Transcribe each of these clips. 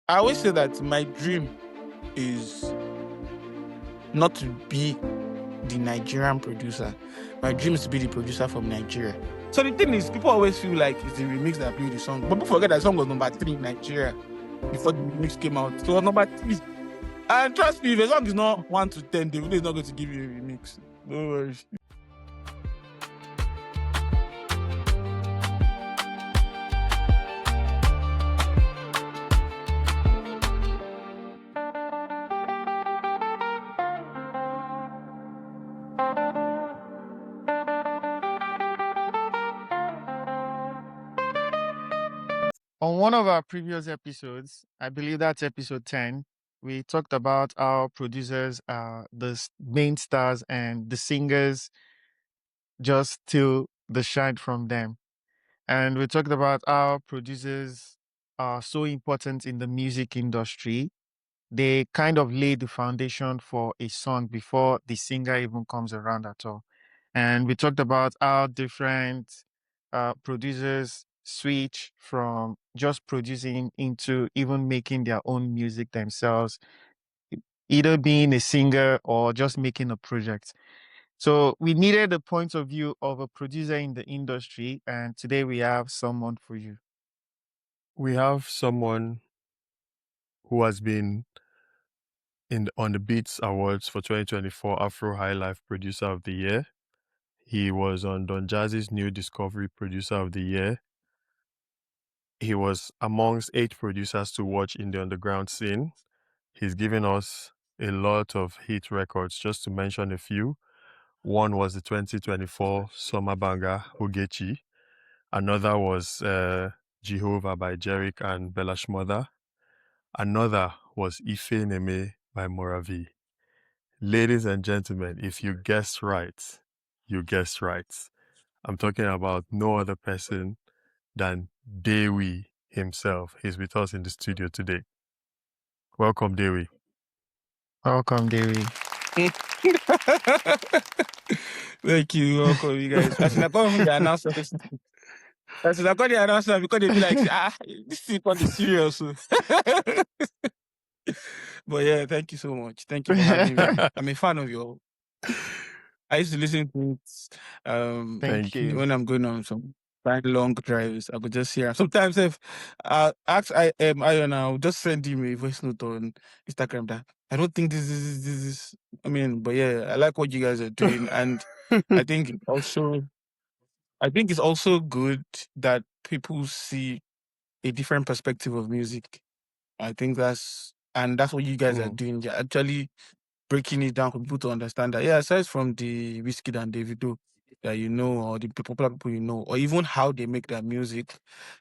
I always say that my dream is not to be the Nigerian producer. My dream is to be the producer from Nigeria. So the thing is, people always feel like it's the remix that played the song. But people forget that song was number 3 in Nigeria before the remix came out. So it was number 3. And trust me, if a song is not 1 to 10, Davido is not going to give you a remix. Don't worry. On one of our previous episodes, I believe that's episode 10, we talked about how producers are the main stars and the singers just steal the shine from them. And we talked about how producers are so important in the music industry. They kind of lay the foundation for a song before the singer even comes around at all. And we talked about how different producers switch from just producing into even making their own music themselves, either being a singer or just making a project. So we needed the point of view of a producer in the industry, and today we have someone for you. We have someone who has been on the Beats Awards for 2024 Afro High Life Producer of the Year. He was on Don Jazzy's New Discovery Producer of the Year. He was amongst 8 producers to watch in the underground scene. He's given us a lot of hit records, just to mention a few. One was the 2024 Summer Banger, Ogechi. Another was Jehovah by Jerick and Bella Shmurda. Another was Ife Neme by Moravi. Ladies and gentlemen, if you guessed right, you guessed right. I'm talking about no other person than Dawie himself. He's with us in the studio today. Welcome, Dawie. Welcome, Dawie. Thank you. Welcome, you guys. I should have come from the announcer. I should have got the announcer because they'd be like, this thing on the serious. But yeah, thank you so much. Thank you for having me. I'm a fan of your. I used to listen to it Thank you. when I'm going on some very long drives. I could just hear. Sometimes if ask Ion, I'll just send him a voice note on Instagram that I don't think this is. I mean, but yeah, I like what you guys are doing, and I think it's also good that people see a different perspective of music. I think that's what you guys are doing. You're actually breaking it down for people to understand that, yeah, aside from the Wizkid and Davido that you know, or the popular people you know, or even how they make their music,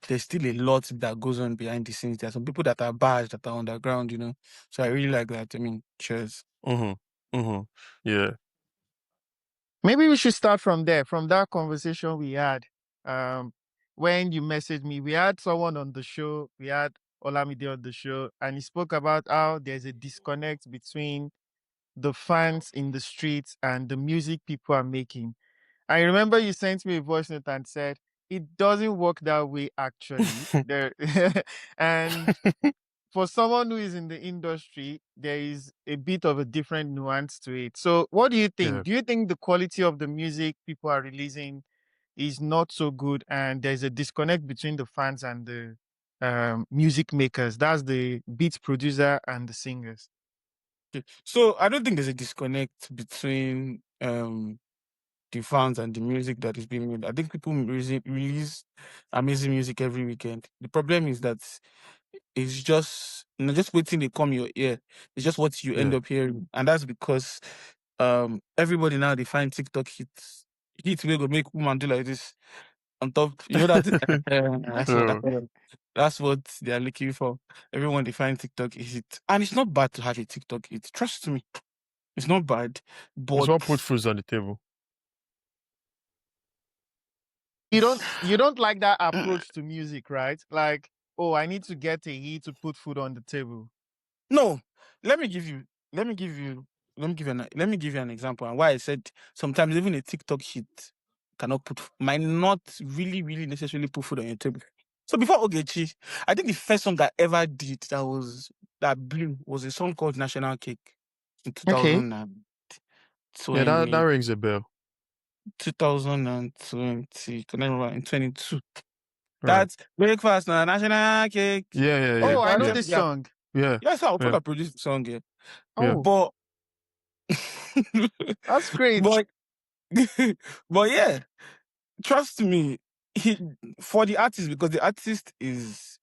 there's still a lot that goes on behind the scenes. There are some people that are bad, that are underground, you know. So I really like that. I mean, cheers. Yeah. Maybe we should start from there, from that conversation we had. When you messaged me, we had someone on the show, we had Olamide on the show, and he spoke about how there's a disconnect between the fans in the streets and the music people are making. I remember you sent me a voice note and said, it doesn't work that way actually. There and for someone who is in the industry, there is a bit of a different nuance to it. So, what do you think? Yeah. Do you think the quality of the music people are releasing is not so good, and there's a disconnect between the fans and the music makers? That's the beat producer and the singers. Okay. So I don't think there's a disconnect between the fans and the music that is being made. I think people release amazing music every weekend. The problem is that it's just just waiting to come your ear. It's just what you end Yeah. up hearing, and that's because everybody now they find TikTok hits will go make woman do like this on top. You know that that's what they are looking for. Everyone they find TikTok is it, and it's not bad to have a TikTok hit. Trust me, it's not bad. It's But what put food on the table. You don't like that approach to music, right? Like, oh, I need to get a hit to put food on the table. No, let me give you an example and why I said sometimes even a TikTok hit might not really necessarily put food on your table. So before Ogechi, I think the first song I ever did that blew was a song called National Cake in Okay. 2020. Yeah, that rings a bell. 2020, can I remember, in 22. Right. That's breakfast now, National Cake. Yeah. Oh, I know Yeah. this song. Yeah. Yes, I thought Yeah. I produced the song, yeah. Yeah. Oh, But that's great. but but yeah, trust me, for the artist, because the artist is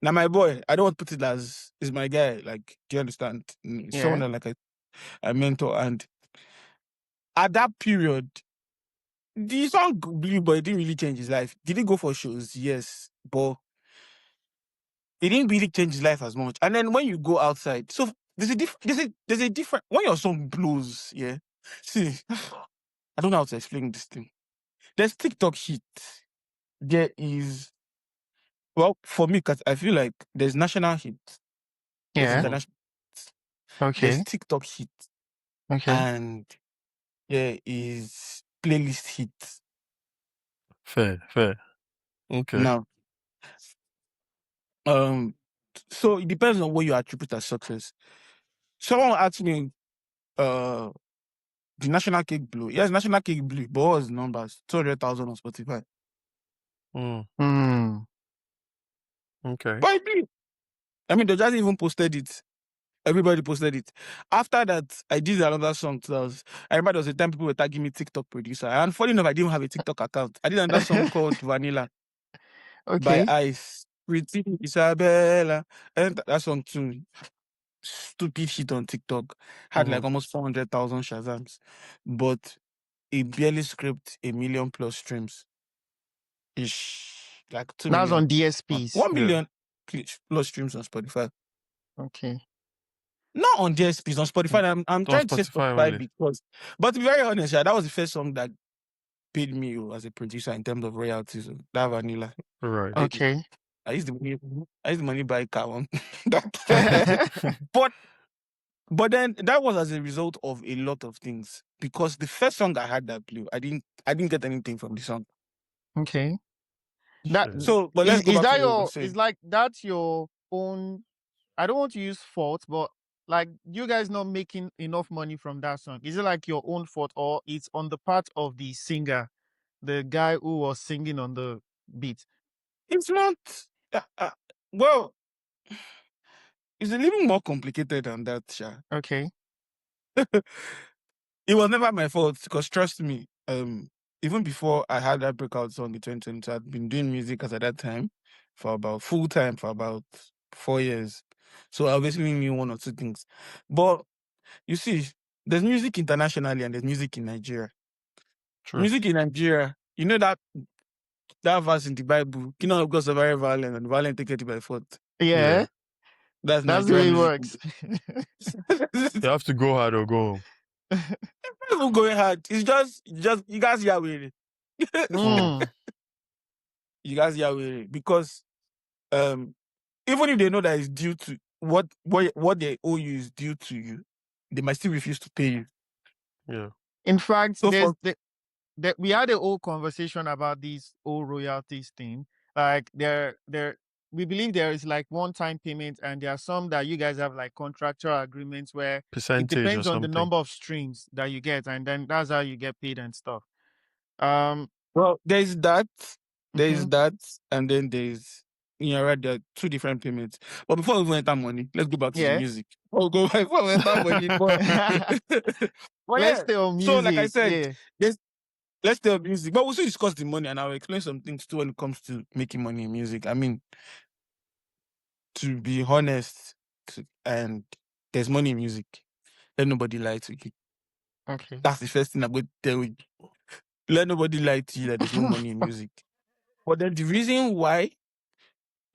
now my boy. I don't want to put it as is my guy. Like, do you understand? Someone Yeah. that like a mentor, and at that period, the song blew, but it didn't really change his life. Did he go for shows? Yes, but it didn't really change his life as much. And then when you go outside, so there's a different when your song blows, yeah. See, I don't know how to explain this thing. There's TikTok hit. There is for me, because I feel like there's national hit, there's Yeah. international hit, there's Okay. TikTok hit, Okay. and there is playlist hit. Fair. Okay. Now, so it depends on what you attribute as success. Someone asked me, the national cake blue. Yes, national cake blue, but what was the numbers? 200,000 on Spotify. Hmm. Okay. But it blew. I mean, they just even posted it. Everybody posted it. After that, I did another song. I remember there was a time people were tagging me TikTok producer. And funny enough, I didn't have a TikTok account. I did another song called Vanilla by Okay. Ice. Pretty Isabella. And that song too. Stupid hit on TikTok. Had like almost 400,000 Shazams. But it barely scraped 1 million plus streams. Ish. Like 2 That's on million. DSPs. 1 million plus streams on Spotify. Okay. Not on DSPs, on Spotify. I'm On trying to say Spotify Spotify only. because, but to be very honest, yeah, that was the first song that paid me as a producer in terms of royalties. That Vanilla. Right. Okay. I used the money buy car one. but then that was as a result of a lot of things. Because the first song I had that blew, I didn't get anything from the song. Okay. That Shit. So, but let's go is back to that what we were your saying. is like that's your own. I don't want to use fault, but like you guys not making enough money from that song. Is it like your own fault or it's on the part of the singer, the guy who was singing on the beat? It's not. Well, it's a little more complicated than that, Sha. Okay. It was never my fault because trust me, even before I had that breakout song in 2020, I'd been doing music as at that time for about full time for about 4 years. So I obviously knew one or two things. But you see, there's music internationally and there's music in Nigeria. True. Music in Nigeria, you know that verse in the Bible, Kingdom of God is very violent and violent take it by force. Yeah. That's That's the way Nigerian it music. works. You have to go hard or go home. People going hard. It's just you guys are weary. Mm. You guys are weary because even if they know that it's due to what they owe you is due to you, they might still refuse to pay you. Yeah. In fact, So there's for we had a whole conversation about this whole royalties thing. Like we believe there is like one-time payment, and there are some that you guys have like contractual agreements where it Percentage or depends on the something. number of streams that you get, and then that's how you get paid and stuff. well, there's that, Mhm. and then there's right, there are two different payments. But before we even enter money, let's go back to the Yeah. music. Oh, go back before we enter money. But Let's yeah. stay on So like I music. said, Yeah. let's tell music. But we'll still discuss the money and I'll explain some things too when it comes to making money in music. I mean, to be honest, and there's money in music. Let nobody lie to you. Okay. That's the first thing I'm going to tell you. Let nobody lie to you that there's no money in music. But then the reason why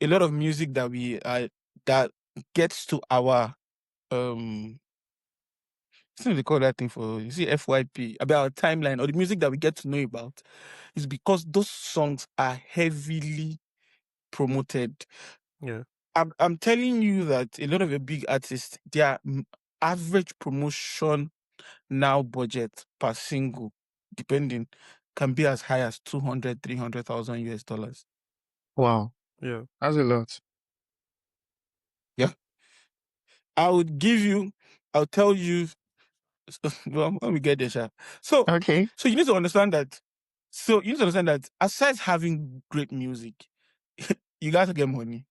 a lot of music that gets to our what they call that thing for you see FYP about our timeline or the music that we get to know about is because those songs are heavily promoted. Yeah. I'm telling you that a lot of the big artists, their average promotion now budget per single, depending, can be as high as 200, 300,000 US dollars. Wow. Yeah. That's a lot. Yeah. I'll tell you, well, when we get there, sha. So, Okay. so you need to understand that. So you need to understand that aside having great music, you got to get money.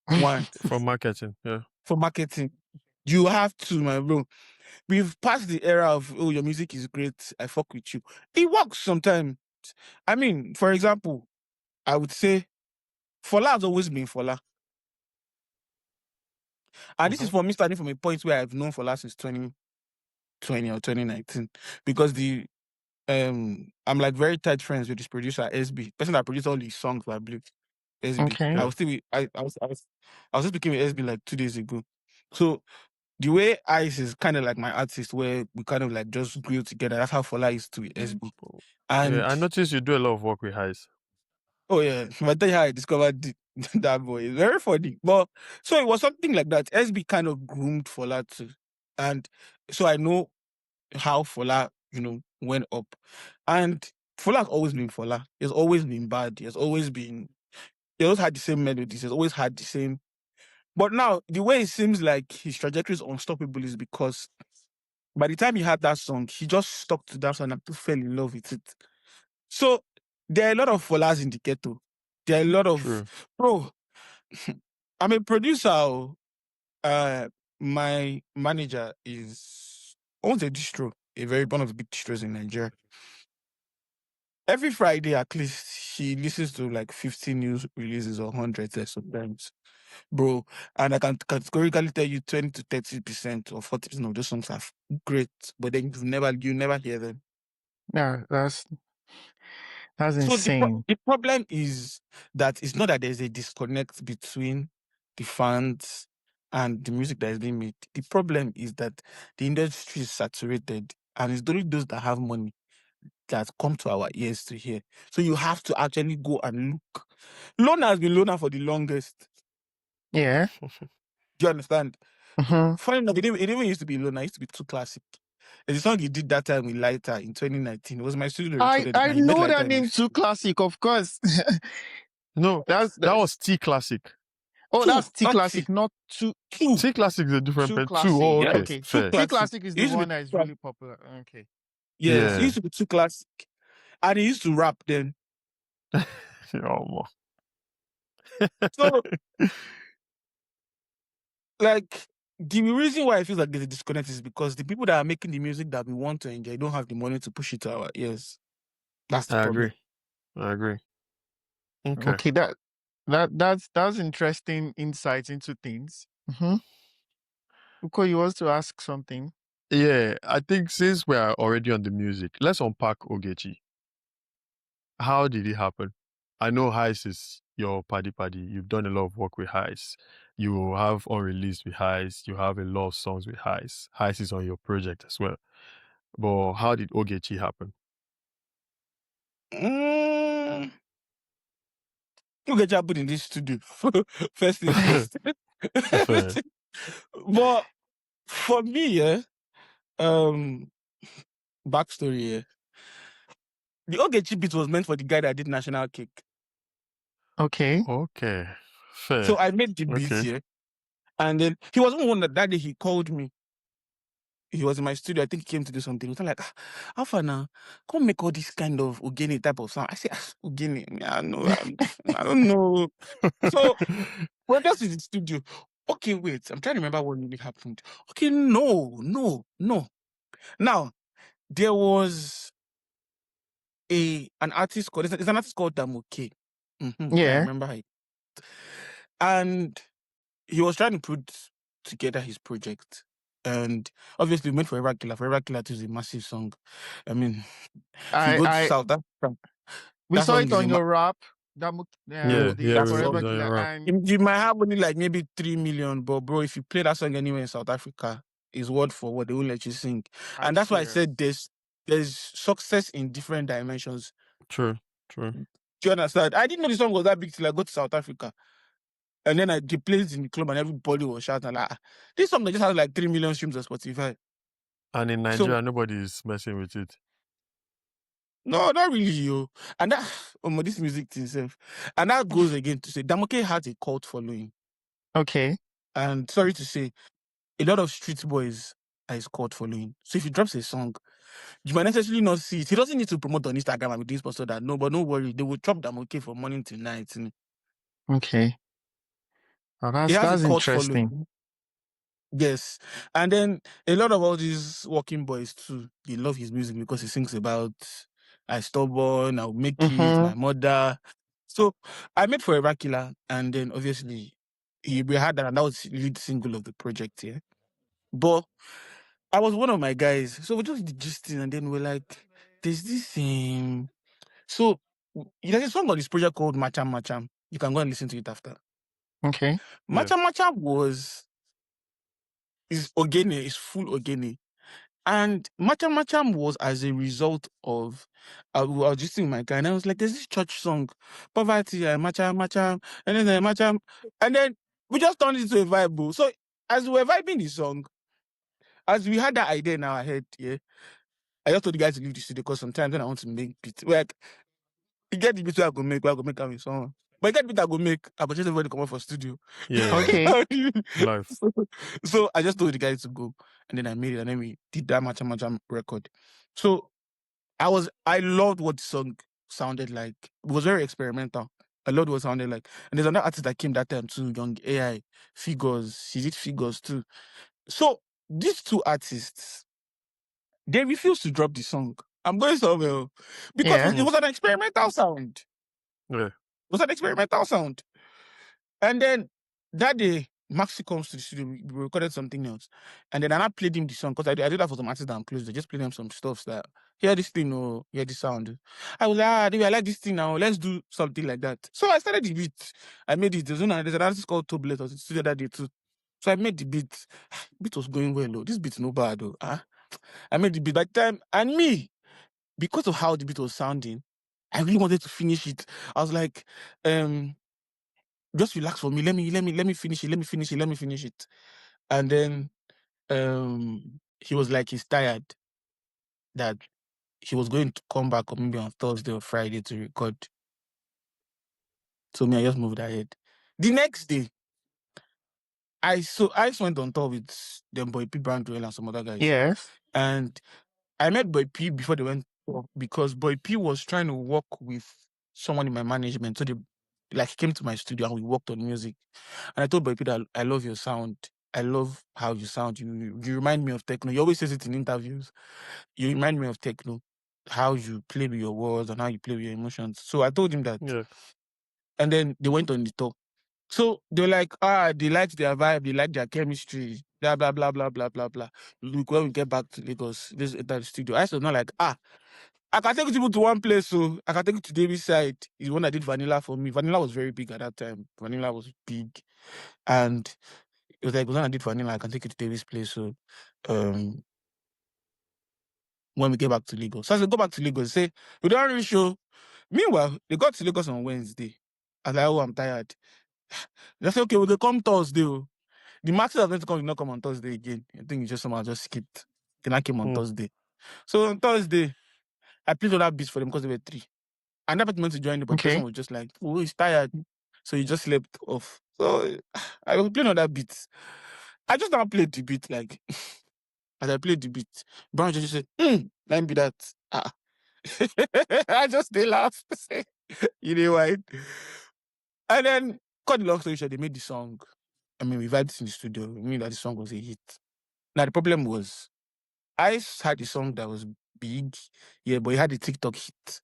One, For marketing. Yeah. for marketing, you have to, my bro. We've passed the era of, oh, your music is great, I fuck with you. It works sometimes. I mean, for example, I would say Fola has always been Fola. And this is for me starting from a point where I've known Fola since 2020 or 2019. Because I'm like very tight friends with this producer, SB, person that produced all these songs for Blue. SB. Okay. I was still I was just speaking with SB like 2 days ago. So the way Ice is kind of like my artist, where we kind of like just grew together. That's how Fola is to SB. Yeah, I And noticed you do a lot of work with highs. oh yeah, if I tell you how I discovered that boy, it's very funny. But so it was something like that. SB kind of groomed Fola too, and so I know how Fola, went up. And Fola has always been Fola. He's always been bad. He always had the same melodies. He's always had the same. But now the way it seems like his trajectory is unstoppable is because by the time he had that song, he just stuck to that song and people fell in love with it. So there are a lot of Folas in the ghetto. There are a lot of True. bro. I'm a producer. My manager owns a distro, one of the big distros in Nigeria. Every Friday, at least, he listens to like 50 news releases or hundreds sometimes, bro. And I can categorically tell you 20 to 30% or 40% of those songs are great, but then you never hear them. Yeah, that's So insane. the problem is that it's not that there's a disconnect between the fans and the music that is being made. The problem is that the industry is saturated, and it's only those that have money that come to our ears to hear. So you have to actually go and look. Lona has been Lona for the longest. Yeah. Do you understand? Mm-hmm. Funny enough, it didn't used to be Lona. It used to be too classic. There's a song he did that time with Lighter in 2019. It was my studio that recorded it. I Now he met know Lighter that in my name too. studio. Classic, of course. No, that's that was T Classic. Oh, Two, that's T not Classic, T. not two. Two. T Classic is a different Two pen. Two. Classic. Oh, Yes, okay. Okay. two Fair. T classic. Classic is It the used to be one that is two really popular. Okay. Yes, he Yeah. used to be too classic. And he used to rap then. Oh, So, like, the reason why I feel like there's a disconnect is because the people that are making the music that we want to enjoy don't have the money to push it to our ears. That's the I problem. agree. Okay. Okay. That's interesting insights into things. Mm-hmm. Uko, you want to ask something? Yeah, I think since we are already on the music, let's unpack Ogechi. How did it happen? I know Heist is your paddy. You've done a lot of work with Heist. You have unreleased with Heist. You have a lot of songs with Heist. Heist is on your project as well. But how did Ogechi happen? Look at you in this studio. First thing first. Fair. But for me, yeah, backstory, yeah. The Ogechi beat was meant for the guy that did National Cake. Okay. Okay. Fair. So I made the beat, Okay. yeah. And then he wasn't one that day he called me. He was in my studio. I think he came to do something. He was like, how far now? Come make all this kind of Ogene type of sound. I said, Ogene, I don't know. So we're just in the studio. Okay, wait. I'm trying to remember what really happened. Okay, no. Now, there was an artist called, it's an artist called Damoke. I Yeah. remember her. And he was trying to put together his project. And obviously we went for Forever Killer. Forever Killer is a massive song. I mean, if you go to I South Africa, we that saw song it is on your rap. That bro, the that it's Forever song. on Killer your rap. and You might have only like maybe 3 million, but bro, if you play that song anywhere in South Africa, is word for word, they won't let you sing. are And you that's why I serious? said there's success in different dimensions. True. Do you understand? I didn't know the song was that big till I go to South Africa. And then they played it in the club and everybody was shouting like, this song that just has like 3 million streams on Spotify. And in So Nigeria, nobody is messing with it. No, not really, yo. And that this music thing itself. And that goes again to say Damoke has a cult following. Okay. And sorry to say, a lot of street boys are his cult following. So if he drops a song, you might necessarily not see it. He doesn't need to promote on Instagram and with this person that. No, but no worry, they will chop Damoke from morning till night. And Okay. Oh, he has a that's cult interesting. following. Yes. And then a lot of all these working boys too, they love his music because he sings about I stubborn, I'll make it, my mother. So I made Forever Killer, and then obviously we had that, and that was the lead single of the project, yeah. But I was one of my guys, so we just did gisting, and then we're like, there's this so there's a song on this project called Macham Macham. You can go and listen to it after. Okay. Macham Macham is Ogene, is full Ogene. And Macham Macham was as a result of, I was just in my guy, and I was like, there's this church song, Poverty, Macham Macham, and then Macham, and then we just turned it into a vibe, bro. So as we were vibing the song, as we had that idea in our head, yeah, I just told the guys to leave the studio because sometimes when I want to make beats, like, you get the beat where I go make a song. But you get the beat I go make, I go just everybody come out for studio. Yeah. Okay. Life. So I just told the guys to go, and then I made it, and then we did that Macham Macham record. So I loved what the song sounded like. It was very experimental. I loved what it sounded like. And there's another artist that came that time too, Young AI, Figures. She did Figures too. So these two artists, they refused to drop the song. I'm going somewhere. Because Yeah. it was an experimental sound. Yeah. It was an experimental sound. And then that day, Maxi comes to the studio. We recorded something else. And then I played him the song because I did that for some artists that I'm close. I just played them some stuff that, hear this thing, or hear this sound. I was like, Dawie, I like this thing now. Let's do something like that. So I started the beat. I made it. There's an artist called Toblet. I was in the studio that day too. So I made the beat. Beat was going well, though. This beat's no bad, though. I made the beat by the time. And me, because of how the beat was sounding, I really wanted to finish it. I was like, just relax for me. Let me finish it. Let me finish it. And then he was like, he's tired, that he was going to come back maybe on Thursday or Friday to record. So me, I just moved ahead. The next day, I just went on tour with them Boy P, Brown Joel, and some other guys. Yes. And I met Boy P before they went tour because Boy P was trying to work with someone in my management. So he came to my studio and we worked on music. And I told Boy P that I love your sound. I love how you sound. You remind me of techno. He always says it in interviews. You remind me of techno, how you play with your words and how you play with your emotions. So I told him that. Yeah. And then they went on the tour. So they were like, they liked their vibe, they liked their chemistry, blah, blah, blah, blah, blah, blah, blah. Look, when we get back to Lagos, this enter the studio. I said, not like, I can take people to one place, so I can take you to David's side. He's the one that did Vanilla for me. Vanilla was very big at that time. Vanilla was big. And it was like, when I did Vanilla, I can take you to David's place. So when we get back to Lagos. So as we go back to Lagos, say, we don't really show. Meanwhile, they got to Lagos on Wednesday. I was like, oh, I'm tired. They said, okay, we'll come Thursday. The matches are going to come, did not come on Thursday again. I think it just somehow just skipped. Then I came on Thursday. So on Thursday, I played all that beats for them because they were 3. I never meant to join them, but the person was just like, oh, he's tired. So he just slept off. So I was playing all that beats. I just now played the beat, like, as I played the beat, Brown just said, let me be that. I just they laugh. You know why? And then, cut the long story short, they made the song. I mean, we vibed in the studio. We knew that the song was a hit. Now, the problem was, I had a song that was big, yeah, but it had a TikTok hit.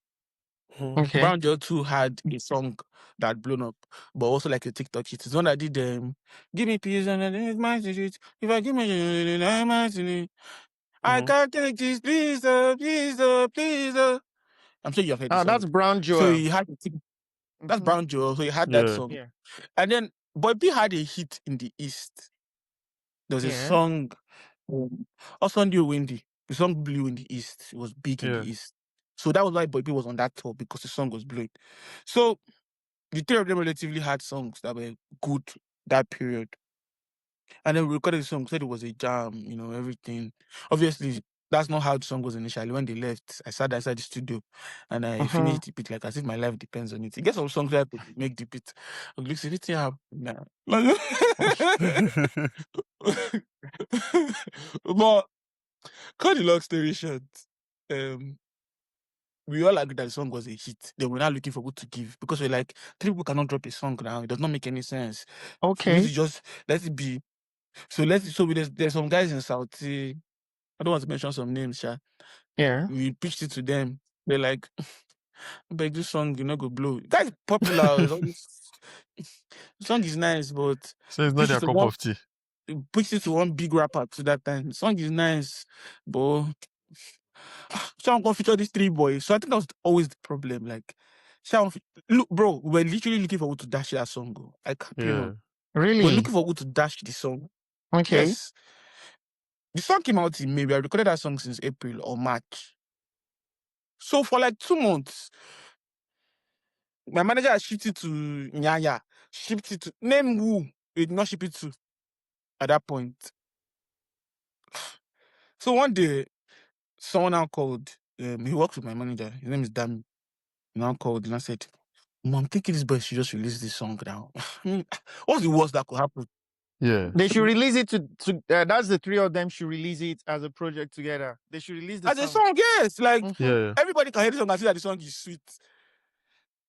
Okay. Brown Joe too had a song that blown up, but also like a TikTok hit. It's one that did give me peace and then it's my street. If I give me my street, I can't take this, please, please, please. I'm sure you have heard the song. That's Brown Joel. So he had that's Brown Joel. So he had that song. Yeah. And then Boy P had a hit in the East. There was a song, Sunday Windy. The song blew in the East. It was big in the East. So that was why Boy P was on that tour, because the song was blowing. So the 3 of them relatively had songs that were good that period. And then we recorded the song, said it was a jam, everything. Obviously, that's not how the song was initially. When they left, I sat outside the studio and I finished the beat like as if my life depends on it. It gets some songs that I make the beat. Looks anything happen now. But cut the long story short, we all agreed that the song was a hit. They were not looking for what to give because we're like, 3 people cannot drop a song now. It does not make any sense. We need to just let it be. So there's some guys in Saudi. I don't want to mention some names, Sha. Yeah. We pitched it to them. They're like, but this song, you know, go blow. That's popular. The song is nice, but so it's not their cup of tea. Pitched it to one big rapper to that time. The song is nice, but someone can feature these 3 boys. So I think that was always the problem. Like, look, bro, we're literally looking for who to dash that song. I can't, you know. Really? We're looking for who to dash the song. Okay. Yes. The song came out in May. We had recorded that song since April or March. So for like 2 months, my manager had shipped it to Nyanya, shipped it to name who we did not ship it to at that point. So one day, someone now called. He works with my manager. His name is Dawie. He now called and I said, "Mom, I'm thinking this boy should just release this song now." What's the worst that could happen? Yeah. They should release it to that's the 3 of them should release it as a project together. They should release the As song. a song, yes. Like, Yeah. everybody can hear the song and see that the song is sweet.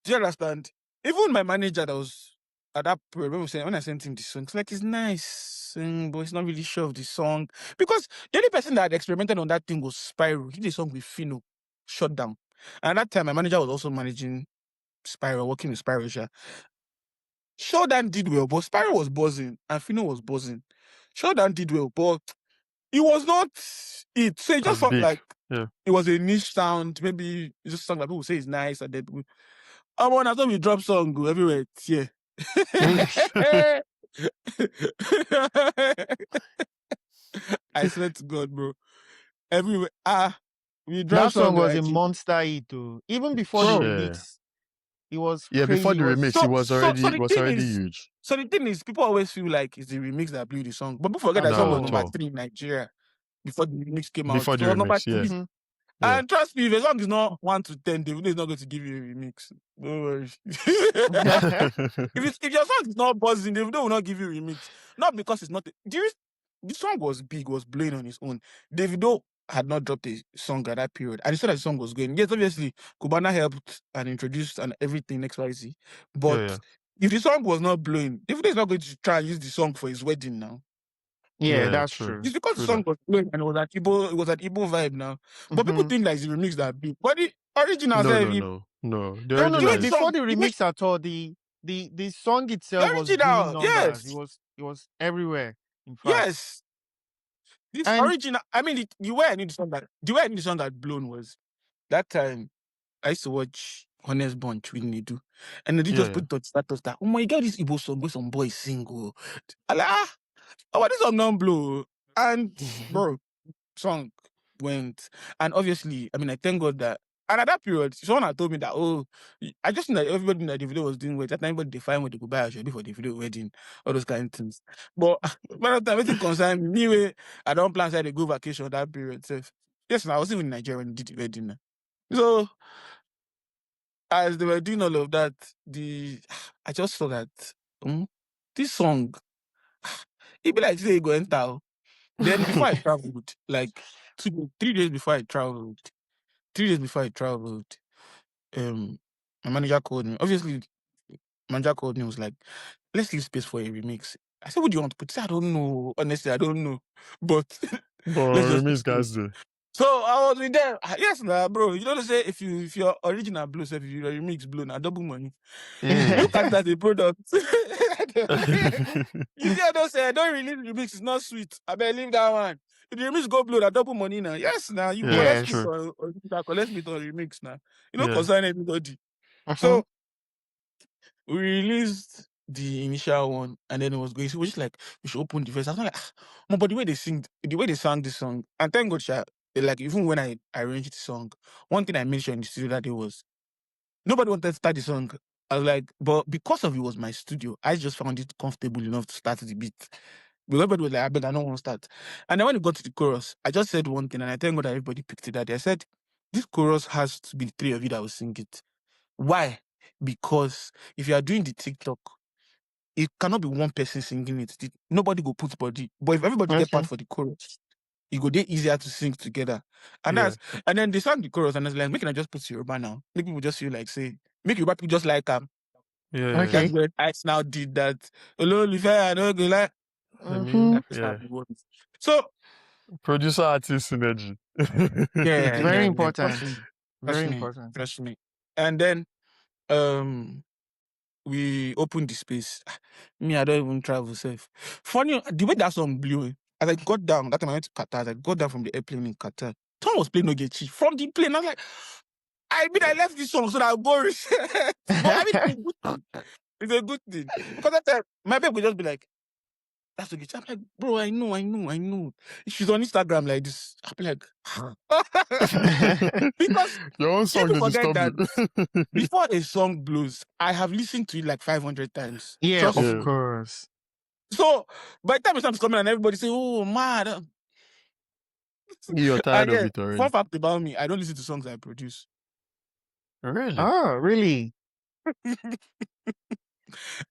Do you understand? Even my manager that was at that period, when I sent him the song, it's like, it's nice, but he's not really sure of the song. Because the only person that had experimented on that thing was Spyro. He did a song with Fino, Shut Down. And at that time, my manager was also managing Spyro, working with Spyro. Showdown did well, but Spyro was buzzing and Fino was buzzing. Showdown did well, but it was not it. So it just felt big. like Yeah. it was a niche sound. Maybe it's just a song that people say is nice and then I thought we drop song go everywhere. Yeah. I swear to God, bro. Everywhere. We drop That song was like a monster hit too. Even before the remix, it was crazy. Before the remix, it was already huge. So the thing is, people always feel like it's the remix that blew the song. But don't forget that song was number 3 in Nigeria before the remix came out. Before the remix, number 3. Yeah. And trust me, if a song is not 1 to 10, Davido is not going to give you a remix. Don't worry. if your song is not buzzing, Davido will not give you a remix. Not because it's not. The song was big, was blowing on his own. Davido had not dropped a song at that period. And he saw that the song was going. Yes, obviously, Cubana helped and introduced and everything, XYZ. But if the song was not blowing, Davido is not going to try and use the song for his wedding now. Yeah, that's true. It's because the song was blowing and it was an Igbo vibe now. But people think that it's the remix that big. But the original No. Before the remix at all, the song itself was doing numbers. Yes. It was everywhere. In fact. Yes. This original, I mean, the way I knew the song that blown was that time I used to watch Honest Bunch with Nidu. And they just put that status that, oh my God, this Igbo song where some boys sing. This song non blow. And bro, song went. And obviously, I mean, I thank God that. And at that period, someone had told me that, I just knew that everybody that the video was doing well. That time, everybody define what they could buy a for the video wedding, all those kind of things. But by the time anything concerned me, I don't plan to go vacation that period. So, yes, I was even in Nigeria when we did the wedding. So, as they were doing all of that, I just saw that this song, it be like say go enter. Then before I traveled, like 3 days before I traveled, my manager called me. Obviously, manager called me and was like, let's leave space for a remix. I said, what do you want to put? He said, I don't know. Honestly, I don't know. But let's just remix guys do. So I was with them. Yes, bro. You know what I say? If your original blue, if your remix blue, now double money. Look at that, the product. You see, I don't say I don't release remix, it's not sweet. I better leave that one. If the remix go blue, that double money now. Yes, now you collect me on remix now. You know, concern everybody. So we released the initial one, and then it was going. So we just like we should open the verse. I was like, but the way they sang this song, and thank God, like even when I arranged the song, one thing I mentioned in the studio that day was nobody wanted to start the song. I was like, but because of it was my studio, I just found it comfortable enough to start the beat. But everybody was like, I beg, I don't want to start. And then when it got to the chorus, I just said one thing, and I thank God that everybody picked it that day. I said, this chorus has to be the three of you that will sing it. Why? Because if you are doing the TikTok, it cannot be one person singing it. Nobody go put body. But if everybody get part Okay. for the chorus, it go dey easier to sing together. And Yeah. and then they sang the chorus, and I was like, make I just put Yoruba now. Make people just feel like say, make Yoruba people just like Yeah. Okay. That's when I now did that. Ololife, I know go like. I mean, That's how yeah. it was. So Producer artist synergy. yeah, Very yeah. important. Very Trust me, important. trust me. And then we opened the space. Me, I don't even travel safe. Funny, the way that song blew, as I got down, that time I went to Qatar, as I got down from the airplane in Qatar, someone was playing Ogechi from the plane. I was like, I left this song so that I'll go reset. But I mean, it's a good thing. It's a good thing. Because that time, my babe would just be like, that's Ogechi. I'm like, bro, I know. She's on Instagram like this. I'll be like, because Your own song people they forget disturb that you. before a song blows, I have listened to it like 500 times. Yeah, Trust of me. course. So by the time the song's coming and everybody say, "Oh, mad," You're tired and of yeah, it already. fun fact about me, I don't listen to songs I produce. Really? Oh, really?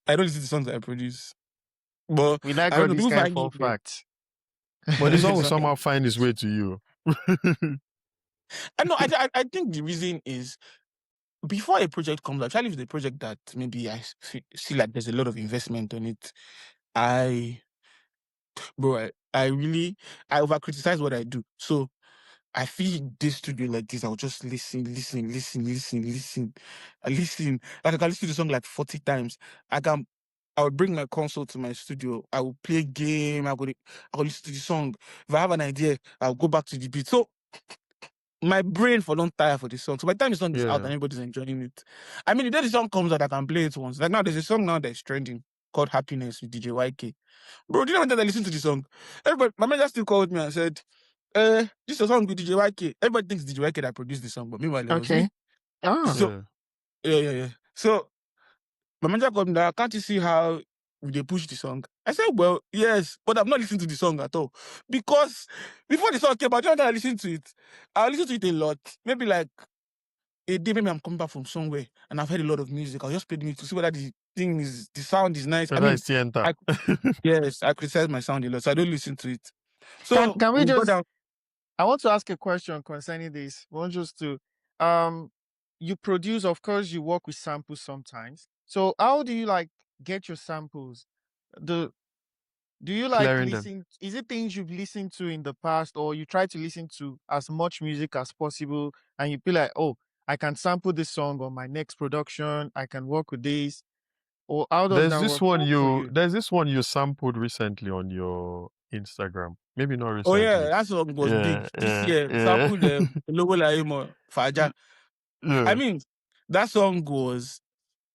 I don't listen to songs I produce. But We like I don't all know. these People kind of find fun it weird. facts. But the I song will don't somehow know. find its way to you. I think the reason is before a project comes out, especially if it's a project that maybe see like there's a lot of investment on it, I really over criticize what I do. So I feel this studio like this. I'll just listen. I listen. Like I can listen to the song like 40 times. I would bring my console to my studio. I will play game. I will listen to the song. If I have an idea, I'll go back to the beat. So my brain for don't tire for the song. So by the time the song is out and Yeah. everybody's enjoying it, I mean, the day the song comes out, I can play it once. Like now, there's a song now that's trending called "Happiness" with DJ YK. Bro, do you know when I listen to the song? Everybody, my manager still called me and said, this is a song with DJ YK. Everybody thinks DJ YK that produced the song, but meanwhile, it was me. Okay. Oh. So, Yeah. yeah. So, my manager called me down, can't you see how they push the song? I said, well, yes, but I'm not listening to the song at all. Because before the song came out, you know that I listened to it. I listened to it a lot. Maybe like a day, maybe I'm coming back from somewhere and I've heard a lot of music. I'll just play the music to see whether the sound is nice. I Whether mean, it's Tienta. yes, I criticize my sound a lot, so I don't listen to it. So Can we we go just down. I want to ask a question concerning this. We want just to you produce, of course, you work with samples sometimes. So how do you like get your samples? The Do you like Clearing them. listen? Is it things you've listened to in the past, or you try to listen to as much music as possible, and you feel like, oh, I can sample this song on my next production. I can work with this, or how does that work for you? There's this one you sampled recently on your Instagram. Maybe not Oh yeah, recently. that song was big Yeah, this yeah, year. yeah. Sample the Logo Laimo Faja. I Yeah. mean, that song was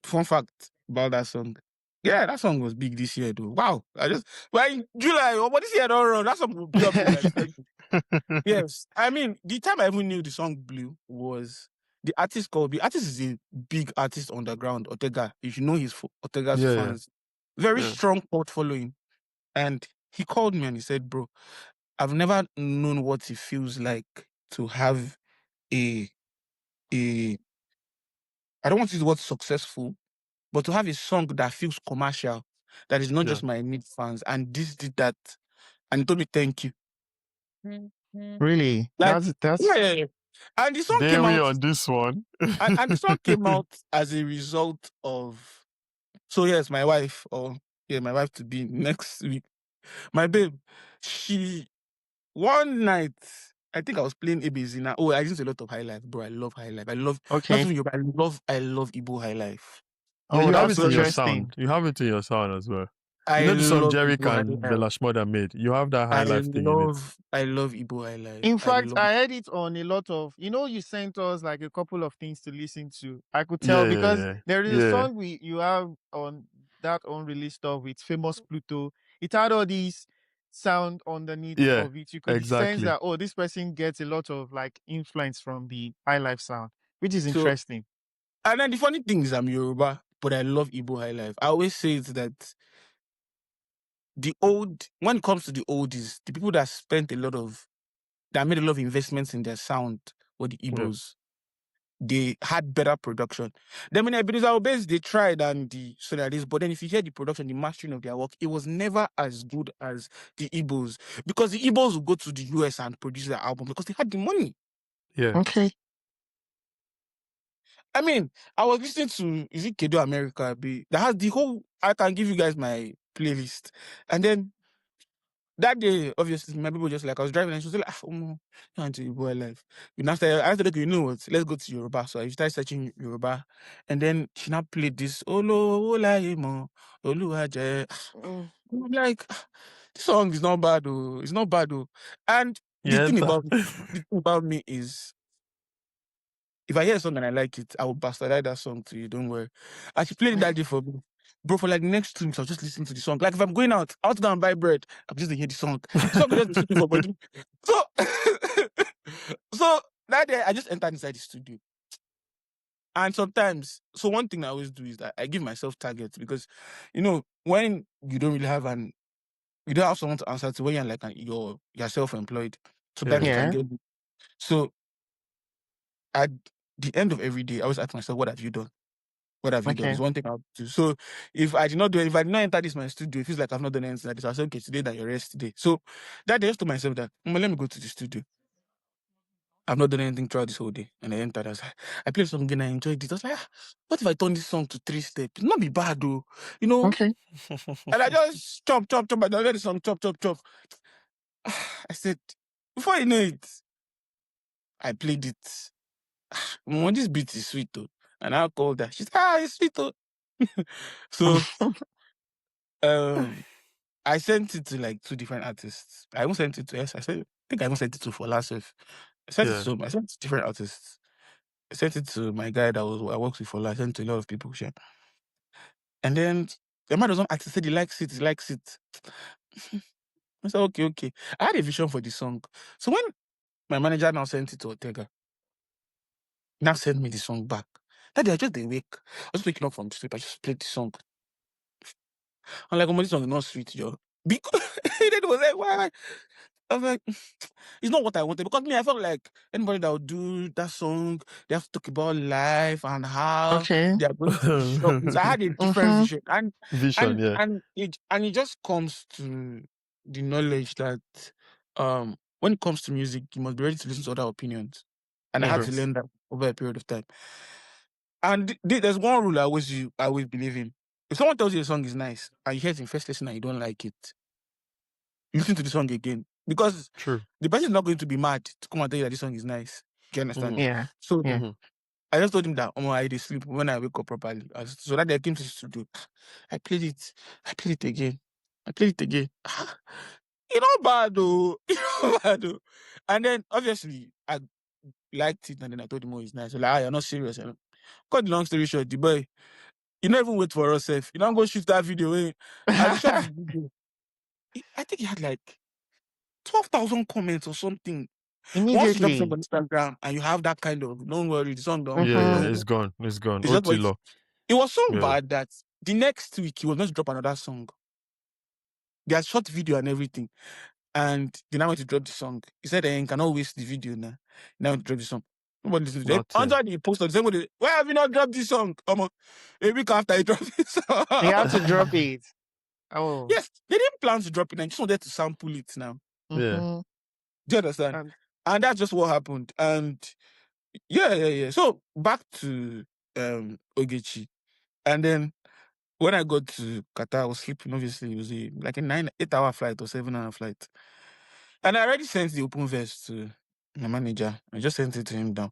fun fact about that song. Yeah, that song was big this year though. Wow. Well in July, but this year don't run. That song will blow up till like February. Yes. I mean, the time I even knew the song blew was the artist is a big artist underground, Ortega. If you know Ortega's Yeah, fans, very yeah. strong cult following. And he called me and he said, bro, I've never known what it feels like to have a a I don't want to use the word successful, but to have a song that feels commercial, that is not Yeah. just my need fans. And this did that. And he told me thank you. Really? Like That's yeah. And the song came Dawie out on this one. and the song came out as a result of so yes, my wife my wife to be next week. My babe, she one night, I think I was playing Ebezina. Oh, I listen to a lot of High Life, bro. I love High Life. I love not okay. even Yoruba. I love Igbo High Life. Yeah, Oh, you have that's it in So your interesting. sound. You have it in your sound as well. You I know the song love Jerry Igbo and High the Life. Lashmother made. You have that high life thing in it. I love Igbo High Life. In I fact, love. I heard it on a lot of, you sent us like a couple of things to listen to. I could tell Yeah, because yeah, there is a yeah. song you have on that unreleased stuff with famous Pluto. It had all these sound underneath Yeah, of it. You could sense exactly. that, oh, this person gets a lot of like influence from the high life sound, which is So interesting. and then the funny thing is I'm Yoruba, but I love Igbo High Life. I always say it that when it comes to the oldies, the people that made a lot of investments in their sound were the Igbos. They had better production. Then when Ebenezer Obeys, they tried and the Solaris, but then if you hear the production, the mastering of their work, it was never as good as the Igbos. Because the Igbos would go to the US and produce their album because they had the money. Yeah. Okay. I mean, I was listening to, is it Kedo America? That has the whole, I can give you guys my playlist. And then that day, obviously, my people just like, I was driving and she was like, you want to boy life. I said, okay, you know what? Let's go to Yoruba. So I started searching Yoruba. And then she now played this, Olo, Ola, Imo, Oluwaje. I'm like, this song is not bad, though. It's not bad, though. And the thing about me is, if I hear a song and I like it, I will bastardize that song to you. Don't worry. And she played it that day for me. Bro, for like the next 2 weeks, I was just listening to the song. Like if I'm going out, I want to go and buy bread. I'm just hear the song. The song will just be sitting for body. So, so that day, I just entered inside the studio. And sometimes, so one thing I always do is that I give myself targets because, when you don't really have you don't have someone to answer to when you're like you're self-employed. Sometimes you can get. So at the end of every day, I always ask myself, what have you done? What have you done? It's one thing I'll do. So if I did not enter this my studio, it feels like I've not done anything like this. I'll say, okay, today that your rest today. So that day I just told myself that, let me go to the studio. I've not done anything throughout this whole day. And I entered. I played something and I enjoyed it. I was like, what if I turn this song to 3 steps? It'll not be bad though. Okay. And I just chop. I let the song chop. I said, before you know it, I played it. This beat is sweet though. And I called her. She said, it's sweet though. So I sent it to like 2 different artists. I even sent it to I think I even sent it to Folasef. I sent it to different artists. I sent it to my guy I worked with Fola. I sent it to a lot of people. Sure. And then the man doesn't ask, he said he likes it. I said, okay. I had a vision for the song. So when my manager now sent it to Ortega, he now sent me the song back. That day I just awake. I was waking up from sleep. I just played the song. I'm like, this song is not sweet, Joe. Because it was like, why? I was like, it's not what I wanted. Because me, I felt like anybody that would do that song, they have to talk about life and how they are going to be shocked. So I had a different vision. And it just comes to the knowledge that when it comes to music, you must be ready to listen to other opinions. And I had to learn that over a period of time. And there's one rule I always believe in. If someone tells you a song is nice and you hear it in first listen and you don't like it, listen to the song again. Because the person is not going to be mad to come and tell you that this song is nice. Do you understand? Yeah. So I just told him that I did sleep when I wake up properly. So that day I came to the studio. I played it again. It's not bad though. And then obviously I liked it and then I told him, it's nice. So like, you're not serious. Cut the long story short, the boy, you don't even wait for yourself. You don't go shoot that video. As he shot his video, I think he had like 12,000 comments or something. Once you drop something on Instagram and you have that kind of, don't worry, the song don't. It's gone. It's It was so bad that the next week he was going to drop another song. They had shot video and everything. And they now went to drop the song. He said, you cannot waste the video now. Now to drop the song. Nobody listens to it. Under the post on the same way, why have you not dropped this song? Come on. A week after he dropped this song. You have to drop it. Oh. Yes, they didn't plan to drop it. I just wanted to sample it now. Yeah. Do you understand? And that's just what happened. And yeah. So back to Ogechi. And then when I got to Qatar, I was sleeping. Obviously, it was like a 8-hour flight or 7-hour flight. And I already sent the open verse to my manager. I just sent it to him down.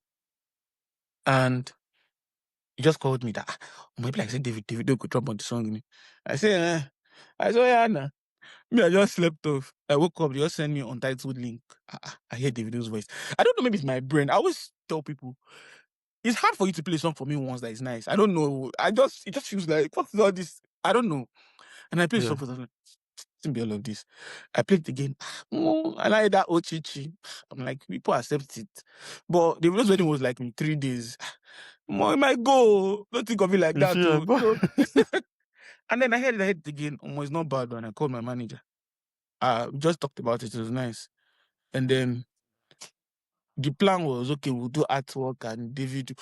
And he just called me that, maybe I said Davido could drop on the song. I said, yeah, nah. Me, I just slept off. I woke up, they just sent me Untitled link. I hear Davido's voice. I don't know, maybe it's my brain. I always tell people, it's hard for you to play a song for me once that is nice. I don't know. It just feels like, what is all this? I don't know. And I played a song for them. Be all of this. I played it again. I like that Ogechi. I'm like, people accept it. But the Davido's wedding was like in 3 days. It might go. Don't think of it like that. And then I heard it again. It's not bad. And I called my manager. We just talked about it. It was nice. And then the plan was, okay, we'll do artwork and David.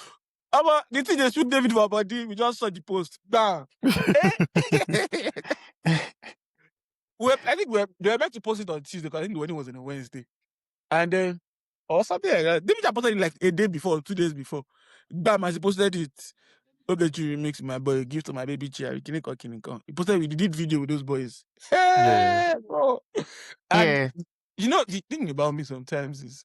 But the thing they shoot David for our body, we just saw the post. Bam. I think they were meant to post it on Tuesday because I think the wedding was on a Wednesday. And then, or something like that. David had posted it like a day before, 2 days before. Bam, as he posted it. Ogechi remix my boy, give to my baby chair. Kiniko. He posted, we did video with those boys. Yeah. Hey, bro. And Yeah. you know, the thing about me sometimes is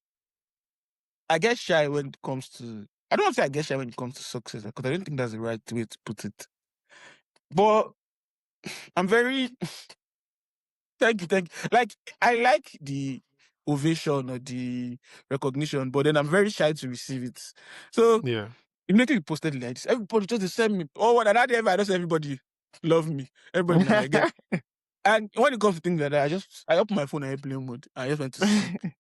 I get shy when it comes to, I don't want to say I get shy when it comes to success because I don't think that's the right way to put it. But I'm very, thank you. Like, I like the ovation or the recognition, but then I'm very shy to receive it. So, Yeah. immediately we posted like this, everybody just send me, oh, what, and at the end, I just everybody love me. Everybody now, I get. And when it comes to things like that, I open my phone and airplane mode. I just went to sleep.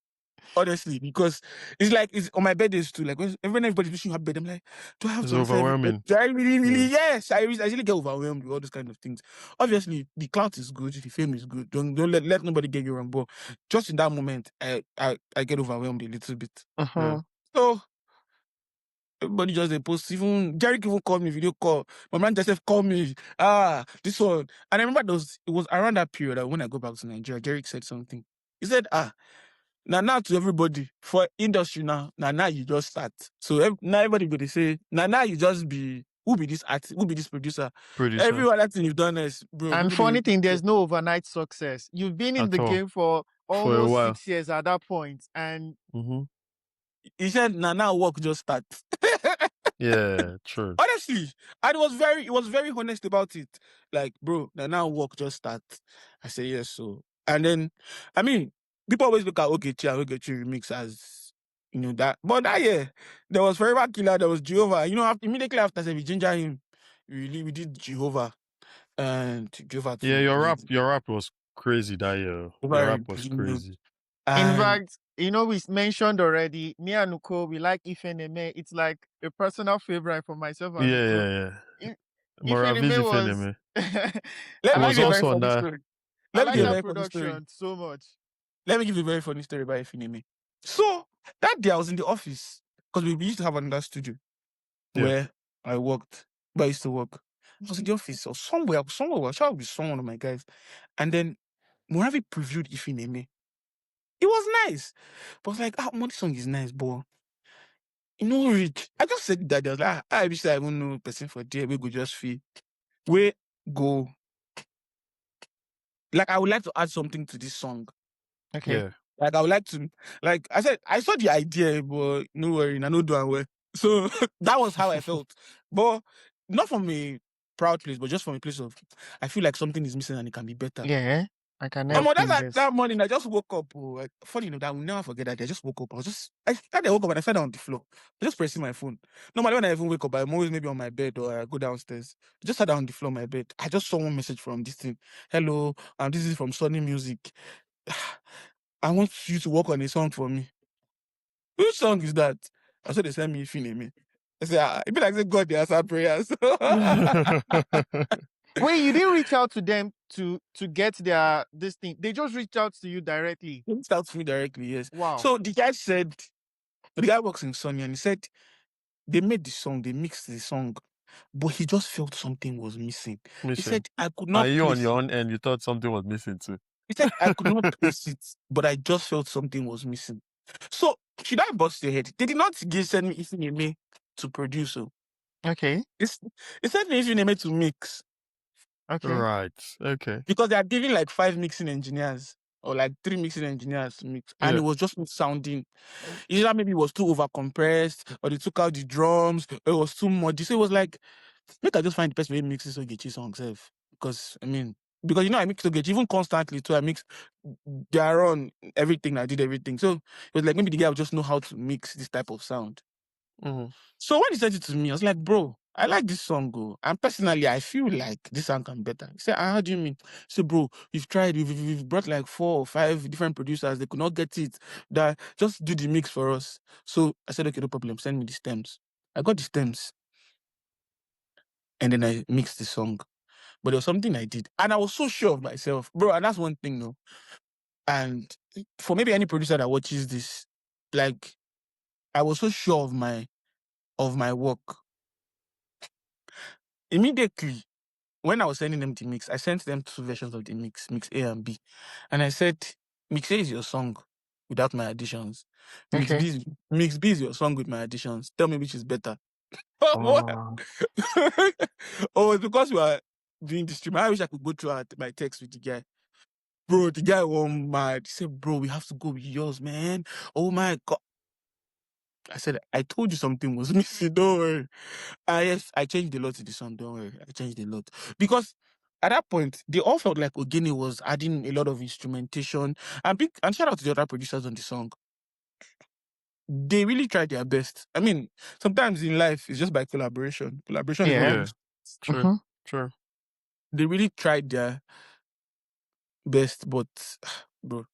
Honestly, because it's like it's on my birthdays too. Like when everybody's wishing happy birthday, I'm like, do I have It's to answer everybody? overwhelming. Do I really? Yeah. Yes, I usually get overwhelmed with all those kind of things. Obviously, the clout is good, the fame is good. Don't let nobody get you wrong. But just in that moment, I get overwhelmed a little bit. Yeah. So everybody just they post. Even Jerry even called me video call. My man just called me. This one. And I remember it was around that period that when I go back to Nigeria, Jerry said something. He said, now to everybody for industry now you just start. So now everybody go to say now you just be who be this artist, who be this producer. Producer. Every other thing you've done is bro. And People funny thing, there's no overnight success. You've been in At the all. game for For a almost while. 6 years at that point, and he said now work just start. Yeah, true. Honestly, and he was very honest about it. Like, bro, now work just start. I say yes, so. And then, I mean, people always look at Ogechi remix as, that. But that year, there was Forever Killer, there was Jehovah. Immediately after, I said, we ginger him. We did Jehovah. And Jehovah Yeah, too. your rap was crazy that year. Your rap was crazy. in And fact, we mentioned already, me and Uko, we like Ifeneme. It's like a personal favorite for myself and Uko. Yeah. Ifeneme Moravizi was, Feneme. let I me like give Was you a that. very also on funny that. story. I Let me like give you a Yeah. that very funny story. production so much. Let me give you a very funny story about Ifineme. So that day I was in the office because we used to have another studio Yeah. where I worked, where I used to work. I was in the office or somewhere, I shall be someone of my guys. And then Moravi previewed Ifineme. It was nice. But I was like, man, this song is nice, but rich. I just said that. I was like, I wish I even know person for there. We go just feel. We go. Like, I would like to add something to this song. Okay. Yeah. Like, I would like to, like I said, I saw the idea, but no worry, I know doing well. So that was how I felt. But not from a proud place, but just from a place of, I feel like something is missing and it can be better. Yeah, I can help That's with like this. that morning, I just woke up. Funny enough, I will never forget that day. I just woke up. I woke up and I fell down on the floor. I just pressing my phone. Normally, when I even wake up, I'm always maybe on my bed or I go downstairs. I just sat down on the floor on my bed. I just saw one message from this thing. Hello, this is from S1E Music. I want you to work on a song for me. Which song is that? I said they sent me Fineme. I said, it be like say God they answer prayers. Wait, you didn't reach out to them to get this thing. They just reached out to you directly. He reached out to me directly, yes. Wow. So the guy works in Sony and he said they made the song, they mixed the song, but he just felt something was missing. He Missing. said, I could Are not you on place your it. own end? You thought something was missing too. He said, I could not place it, but I just felt something was missing. So should I bust your head? They did not send me Ifineme to produce. So Okay. they sent me Ifineme to mix. Okay. Right. Okay. Because they are giving like 5 mixing engineers or like 3 mixing engineers to mix. And Yeah. it was just not sounding. Either maybe it was too over compressed or they took out the drums or it was too muddy. So it was like, make I just find the best way to mix this Ogechi song self. Because I mix Ogechi even constantly too. I mix their own everything. I did everything. So it was like maybe the guy would just know how to mix this type of sound. Mm-hmm. So when he said it to me, I was like, bro, I like this song, go. And personally, I feel like this song can be better. He said, how do you mean? I said, bro, we've tried, we've brought like 4 or 5 different producers. They could not get it. That just do the mix for us. So I said, okay, no problem. Send me the stems. I got the stems. And then I mixed the song. but there was something I did, and I was so sure of myself, bro. And that's one thing, no. And for maybe any producer that watches this, like, I was so sure of my work. Immediately, when I was sending them the mix, I sent them 2 versions of the mix A and B. And I said, mix A is your song without my additions. Okay. Mix B is your song with my additions. Tell me which is better. Oh. Oh, it's because we are doing the stream. I wish I could go through my text with the guy. Bro, the guy went mad. He said, bro, we have to go with yours, man. Oh my God. I said, I told you something was missing. Don't worry. Yes, I changed a lot to the song. Don't worry. I changed a lot. Because at that point, they all felt like Ogene was adding a lot of instrumentation. And shout out to the other producers on the song. They really tried their best. I mean, sometimes in life, it's just by collaboration. Collaboration is not Yeah. Yeah. always. True. Mhm. True. They really tried their best, but, bro,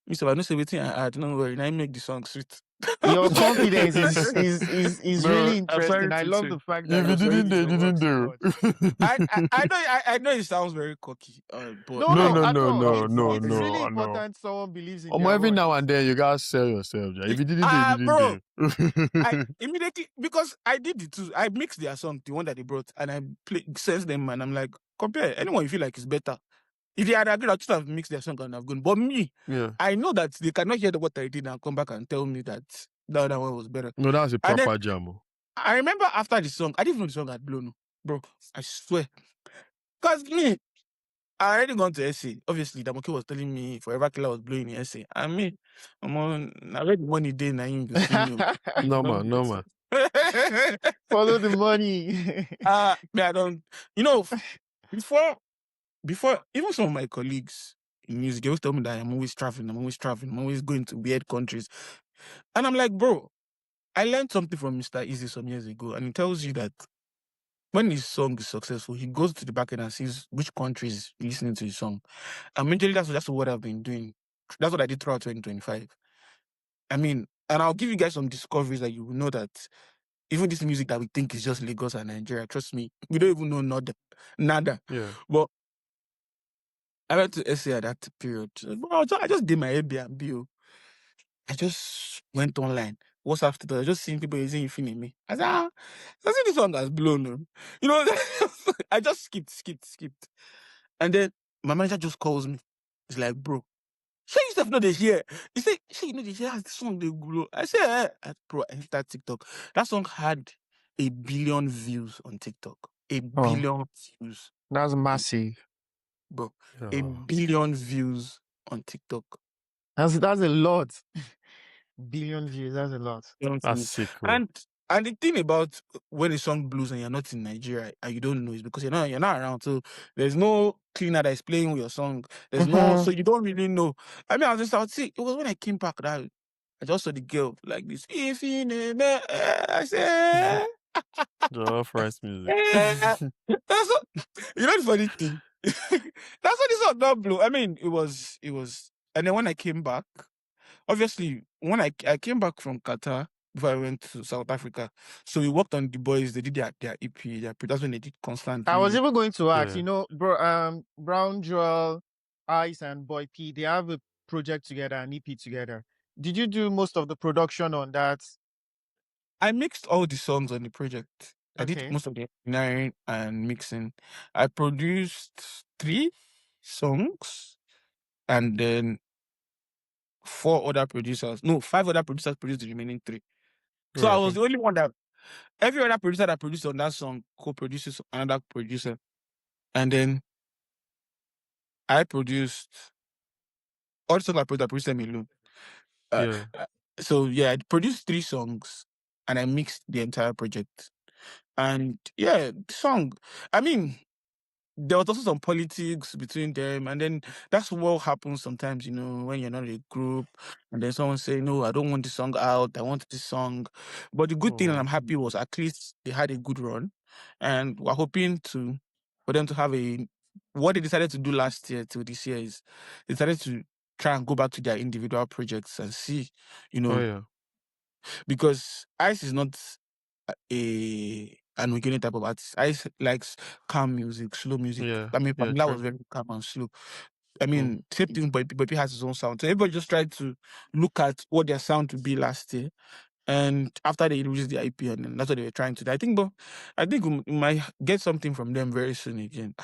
Mr. I know say everything I had. Don't worry. Now I make the song sweet. Your confidence is No, really I'm sorry interesting. I to love say. the fact if that you you're sorry didn't with do, your you work didn't so do. much. I know it sounds very cocky, but No, No, at all. It's no, really I know. important someone believes in their Every work. now and then you gotta sell yourself. If you didn't do, you didn't bro, I do. immediately, because I did the 2. I mixed their song, the one that they brought, and I sent them, and I'm like, compare anyone you feel like is better. If they had agreed, I'd just have mixed their song and have gone. But me, Yeah. I know that they cannot hear what I did and come back and tell me that the other one was better. No, that's a And then proper jam. I remember after the song, I didn't even know the song had blown, bro. I swear, because me, I already gone to essay. Obviously, Damoke was telling me Forever Killer was blowing the essay. And me, I read the money day, now you see me. No man. Follow the money. Me, I don't, before, even some of my colleagues in music, they always tell me that I'm always traveling, I'm always going to weird countries. And I'm like, bro, I learned something from Mr. Easy some years ago, and he tells you that when his song is successful, he goes to the back end and sees which countries listening to his song. And majorly that's what I've been doing. That's what I did throughout 2025. I mean, and I'll give you guys some discoveries that you will know that even this music that we think is just Lagos and Nigeria, trust me, we don't even know nada. Yeah. But I went to SA at that period. Bro, I just did my Airbnb. I just went online. What's after that? I just seeing people using Infinity. I said, I see this one that's blown. I just skipped. And then my manager just calls me. He's like, bro, sure you stuff know they hear. He said, sure you know they hear the song they grow. I said, bro, I hit that TikTok. That song had 1 billion views on TikTok. 1 Oh. billion views. That's massive. Bro, Yeah. 1 billion views on TikTok. That's a lot. Billion views, that's a lot. You know what I That's mean? sick. Bro. And the thing about when a song blues and you're not in Nigeria and you don't know is because you're not around. So there's no cleaner that is playing with your song. There's no, so you don't really know. I mean, I would see, it was when I came back that I just saw the girl like this. If you name it, I said, Just rice music. that's what, the funny thing. That's what this song not blew. I mean, it was, and then when I came back, obviously, when I came back from Qatar before I went to South Africa, so we worked on the boys. They did their EP. That's when they did I was Constantly. even going to ask, Yeah. bro, Brown Jewel, Ice, and Boy P, they have a project together, an EP together. Did you do most of the production on that? I mixed all the songs on the project. I did Okay. most of the engineering and mixing. I produced 3 songs, and then 5 other producers produced the remaining 3. So I Right. was the only one that every other producer that produced on that song co-produces another producer, and then I produced all the songs I produced them alone. Yeah. So yeah, I produced 3 songs and I mixed the entire project. And yeah, the song, I mean, there was also some politics between them, and then that's what happens sometimes, when you're not in a group, and then someone say, "No, I don't want this song out. I want this song." But the good thing, and I'm happy, was at least they had a good run, and we're hoping for them to have what they decided to do last year till this year is they decided to try and go back to their individual projects and see, Oh yeah. because Ice is not a and we're type of artist. I like calm music, slow music. Yeah. I mean, Yeah. Pamela was True. very calm and slow. I mean, same thing, but he has his own sound. So everybody just tried to look at what their sound would be last year. And after they released the IP, and then that's what they were trying to do. I think we might get something from them very soon again.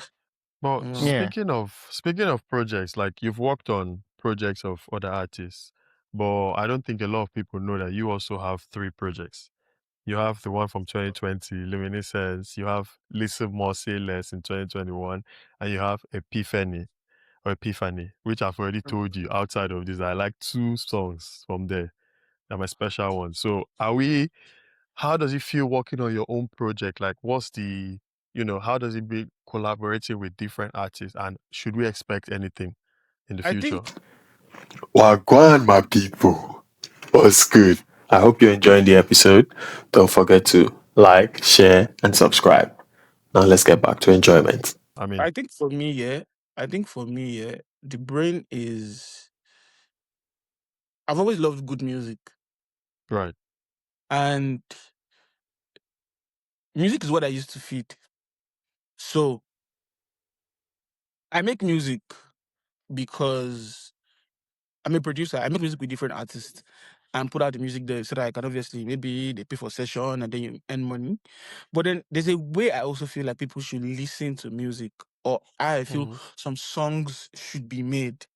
But Yeah. Yeah. speaking of projects, like you've worked on projects of other artists, but I don't think a lot of people know that you also have 3 projects. You have the one from 2020, Luminescence, you have Listen More, Say Less in 2021, and you have Epiphany, which I've already told you outside of this. I like 2 songs from there. They're my special ones. So how does it feel working on your own project? Like how does it be collaborating with different artists, and should we expect anything in the I future? think Wagwan, my people. What's good? I hope you're enjoying the episode. Don't forget to like, share, and subscribe. Now let's get back to enjoyment. I mean, I think for me, the brain is. I've always loved good music, right. and music is what I used to feed. So I make music because I'm a producer. I make music with different artists and put out the music there so that I can obviously maybe they pay for session and then you earn money. But then there's a way I also feel like people should listen to music, or I feel Mm-hmm. some songs should be made.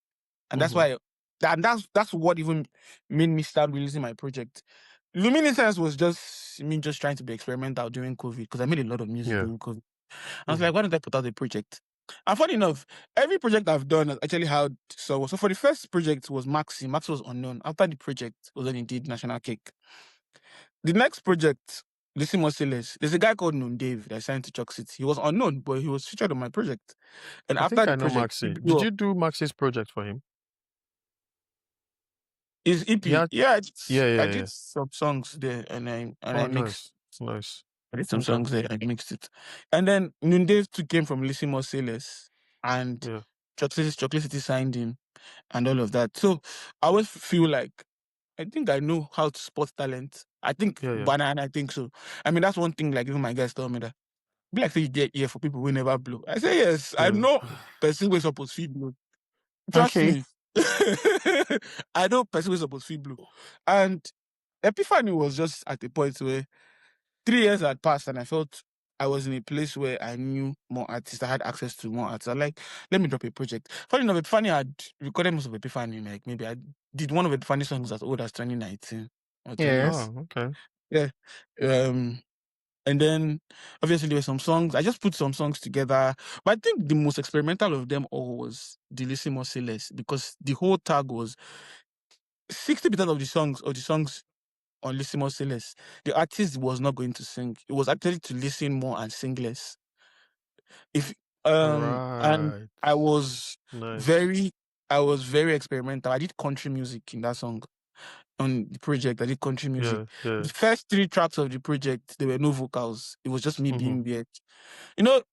And that's Mm-hmm. why that's what even made me start releasing my project. Luminescence was just me just trying to be experimental during COVID because I made a lot of music Yeah. during COVID. I was like, why don't I put out a project? And funny enough, every project I've done has actually had so for the first project was Maxi. Max was unknown. After the project was when he did National Cake. The next project, Listen More Say Less, there's a guy called Noon Dave that signed to Chalk City. He was unknown, but he was featured on my project. And I after think the I know project, he Maxi. blew Did up. you do Maxi's project for him? His EP, Yeah. yeah, Yeah, I yeah, did yeah. some songs there, and I Oh, mixed. nice. Nice. I did some Okay. songs there, I mixed it, and then Noon Dave too came from Listen More Say Less, and Yeah. Chocolate City signed him, and all of that. So I always feel like I think I know how to spot talent. I think Yeah, yeah. banana. I think so. I mean, that's one thing. Like even my guys tell me that. Be like say you get ear for people who never blow. I say yes. I Yeah. know person who supposed to blow. Trust Okay. me. I know person who supposed to blow. And Epiphany was just at a point where 3 years had passed and I felt I was in a place where I knew more artists. I had access to more artists. I like, let me drop a project. Funny enough, Epiphany had recorded most of Epiphany. Like maybe I did one of Epiphany songs as old as 2019 or 2018. Yes. Oh, okay. Yeah. And then obviously there were some songs. I just put some songs together. But I think the most experimental of them all was Delissimo Say Less because the whole tag was 60% of the songs on Listen More Say Less, the artist was not going to sing. It was actually to listen more and sing less. If and Right. I was Nice. very I was very experimental. I did country music in that song on the project. I did country music. Yeah, yeah. The first 3 tracks of the project, there were no vocals. It was just me Mm-hmm. being weird. You know,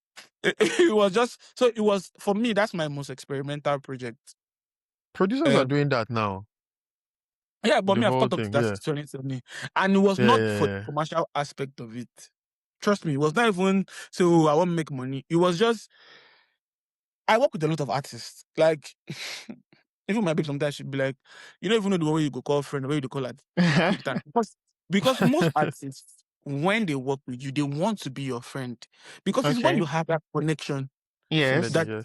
it was just so it was for me, that's my most experimental project. Producers are Um, doing that now. yeah, but The me, I've whole caught up to thing. that Yeah. since 2017. And it was Yeah, not yeah, for the yeah. commercial aspect of it. Trust me, it was not even so I want to make money. It was just I work with a lot of artists. Like even my babe sometimes she'd be like, you don't even know the way you go call friend, the way you call it acquaintance. Because most artists, when they work with you, they want to be your friend. Because it's when Okay. you have that connection Yes. Definitely, that yeah.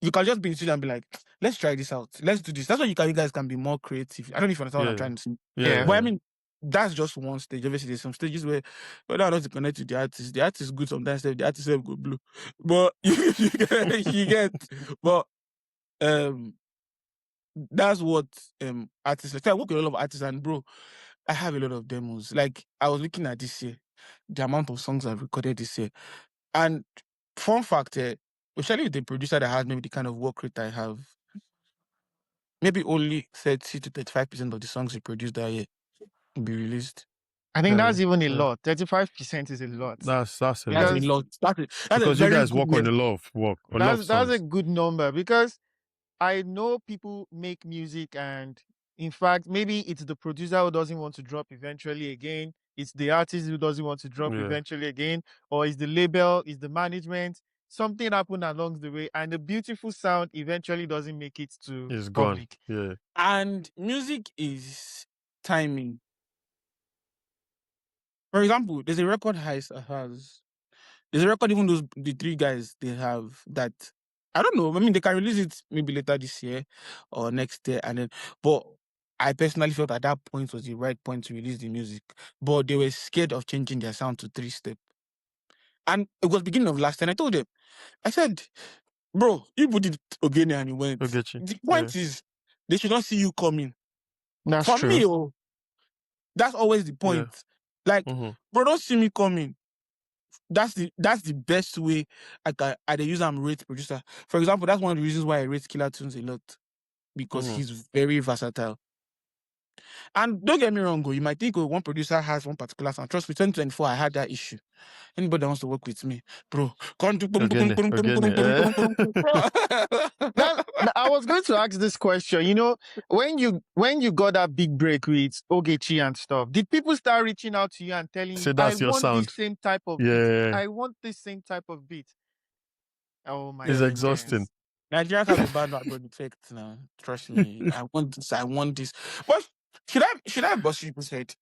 you can just be in studio and be like, let's try this out. Let's do this. That's why you guys can be more creative. I don't know if you understand what I'm Yeah, trying to say. yeah, Yeah. yeah, But I yeah. mean, that's just one stage. Obviously, there's some stages whether or not to connect with the artist is good sometimes, the artist will go blue. But you get, but um that's what artists like. I work with a lot of artists and bro, I have a lot of demos. Like I was looking at this year, the amount of songs I've recorded this year. And fun fact, especially with the producer that has maybe the kind of work rate I have, maybe only 30 to 35% of the songs he produced that year will be released. I think Yeah, that's even a yeah. lot. 35% is a lot. That's a That's a lot. Because lot. That's a Because you very guys good work on year. a lot of work, a lot of that's a songs. good number because I know people make music and in fact maybe it's the producer who doesn't want to drop eventually again. it's the artist who doesn't want to drop Yeah. eventually again, or it's the label, it's the management. Something happened along the way, and the beautiful sound eventually doesn't make it to It's gone. public. Yeah. And music is timing. For example, there's a record there's a record even the three guys they have that I don't know. I mean, they can release it maybe later this year or next year, but I personally felt at that point was the right point to release the music. But they were scared of changing their sound to 3-step. And it was beginning of last year. And I told them, I said, bro, you put it again and you went. Ogechi. The Yeah. point is, they should not see you coming. That's For true. me, that's always the Yeah. point. Like, Mhm. bro, don't see me coming. That's the best way I use rate producer. For example, that's one of the reasons why I rate Killer Tunes a lot. Because Mhm. he's very versatile. And don't get me wrong, you might think one producer has one particular sound. Trust me, 2024, I had that issue. Anybody that wants to work with me, bro, can't do Again. Eh? I was going to ask this question. You know, when you got that big break with Ogechi and stuff, did people start reaching out to you and telling Say you, "I that's your want this sound. same type of beat. Yeah. I want this same type of beat." Oh my It's Yeah, exhausting. goodness. Nigerians have a bad background effect now. Trust me. I want this. I want this. But should I bust people's head?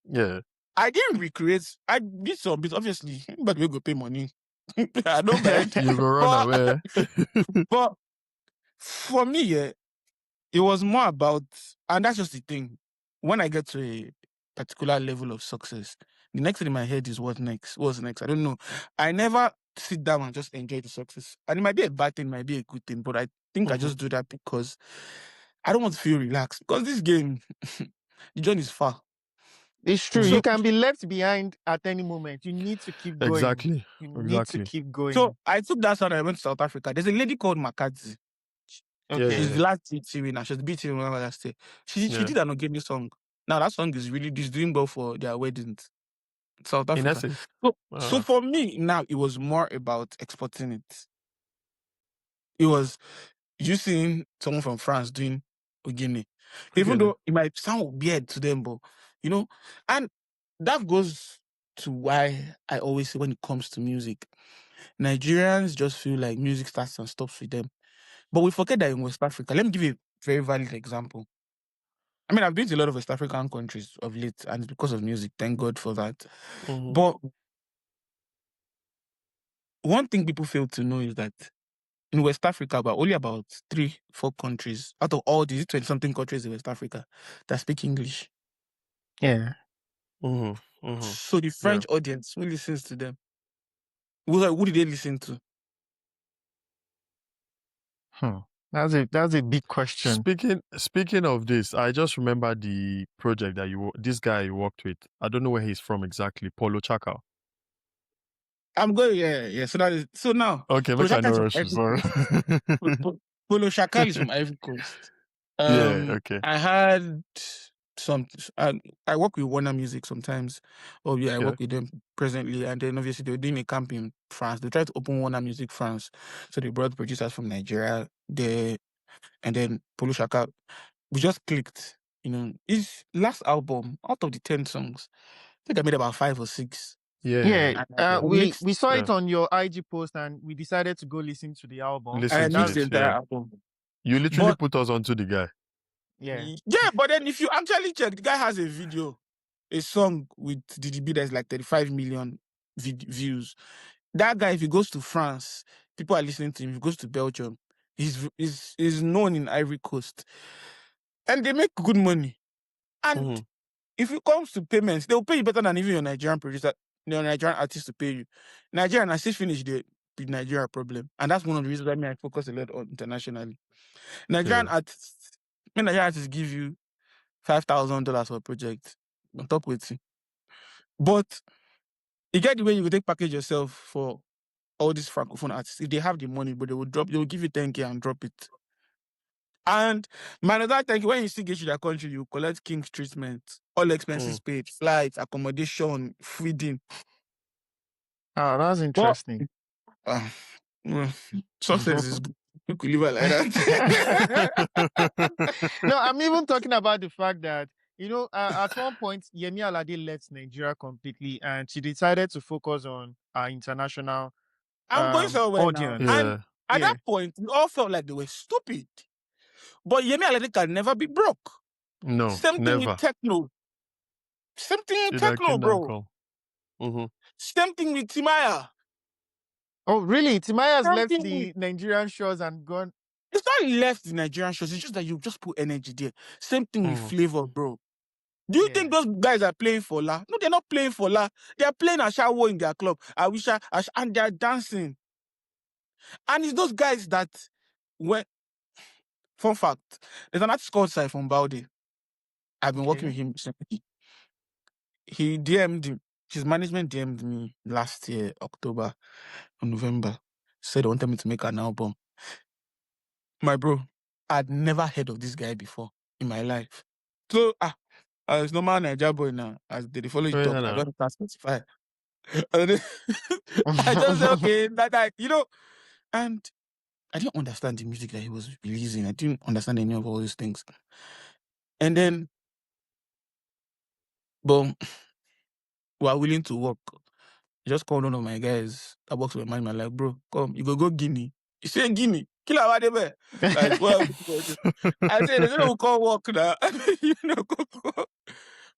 Yeah. I didn't recreate. I did some bits, obviously, but we go pay money. I don't mind. You go run But away. but for me, yeah, it was more about, and that's just the thing. When I get to a particular level of success, the next thing in my head is what next? What's next? I don't know. I never sit down and just enjoy the success. And it might be a bad thing, might be a good thing, but I think I Mhm. just do that because I don't want to feel relaxed. Because this game, the journey is far. It's true. Mhm. You So can be left behind at any moment. You need to keep going. Exactly. You need to Exactly. keep going. so I took that sound and I went to South Africa. There's a lady called Makadzi. Okay. She's Yeah. the last BT winner. She's the BT winner last year. She Yeah. did an Ogeni song. Now that song is doing well for their weddings. South In Africa. essence. So for me now, it was more about exporting it. It was you seeing someone from France doing Ogene. Even Again. though it might sound weird to them, but you know, and that goes to why I always say when it comes to music, Nigerians just feel like music starts and stops with them. But we forget that in West Africa, let me give you a very valid example. I mean, I've been to a lot of West African countries of late, and it's because of music. Thank God for that. Mhm. But one thing people fail to know is that in West Africa, only about 3-4 countries out of all these 20-something countries in West Africa that speak English. Yeah. Mhm. Mhm. So the French audience, who listens to them? Who did they listen to? That's a big question. Speaking of this, I just remember the project that this guy you worked with. I don't know where he's from exactly. Polo Chaka. I'm going, yeah. So now, Okay, Polo make I Shaka know is from Russian. Ivory Sorry. Coast. Polo Shaka is from Ivory Coast. Yeah. Okay. I had some. I work with Warner Music sometimes. Oh yeah, I Yeah. work with them presently, and then obviously they were doing a camp in France. They tried to open Warner Music France, so they brought producers from Nigeria there, and then Polo Shaka. We just clicked. You know, his last album out of the 10 songs, I think I made about 5 or 6. Yeah. And Yeah. I mixed. We saw Yeah. it on your IG post and we decided to go listen to the album. Listen I And to mixed that's the it. entire Yeah. album. You literally But put us onto the guy. yeah. yeah, but then if you actually check, the guy has a video, a song with DDB that's like 35 million views. That guy, if he goes to France, people are listening to him. If he goes to Belgium, he's known in Ivory Coast. And they make good money. And Mhm. if it comes to payments, they'll pay you better than even your Nigerian producer, your Nigerian artist to pay you. Nigerian, I still finish the Nigeria problem. And that's one of the reasons why I focus a lot on internationally. Nigerian Yeah. artists, when Nigerian artists give you $5,000 for a project, on top with it. But you get the way you could take package yourself for all these francophone artists. If they have the money, but they will give you 10K and drop it. And my another thank you, when you still get to their country, you collect king's treatment, all expenses paid, flights, accommodation, feeding. Oh, that's But interesting. well, success is good. You could live it like that. No, I'm even talking about the fact that At one point, Yemi Alade left Nigeria completely, and she decided to focus on our international I'm going somewhere now. audience. And Yeah. at Yeah. that point, we all felt like they were stupid. But Yemi Alade can never be broke. No, Same thing with never. techno. Same thing with See that techno, kingdom bro. come. Mm-hmm. Same thing with Timaya. Oh, really? Timaya has Same left thing with the Nigerian shores and gone. It's not left the Nigerian shows. It's just that you just put energy there. Same thing with Mm. Flavor, bro. Do you Yeah. think those guys are playing for La? No, they're not playing for La. They are playing Ashawo in their club. And they're dancing. And it's those guys that when fun fact, there's an artist called Saifon Balde. I've been working Okay. with him recently. He DM'd him. His management DM'd me last year, October or November. Said they wanted me to make an album. My bro, I'd never heard of this guy before in my life. So as normal Niger boy now, as they follow you Oh, talk, yeah, I nah. don't specify. And then I just say, okay, that, and I didn't understand the music that he was releasing. I didn't understand any of all these things. And then, boom, we are willing to work. I just called one of my guys that works with my man, like, bro, come, you go Guinea. He said, Guinea, kill our there. Like, well, I said, there's no call work now.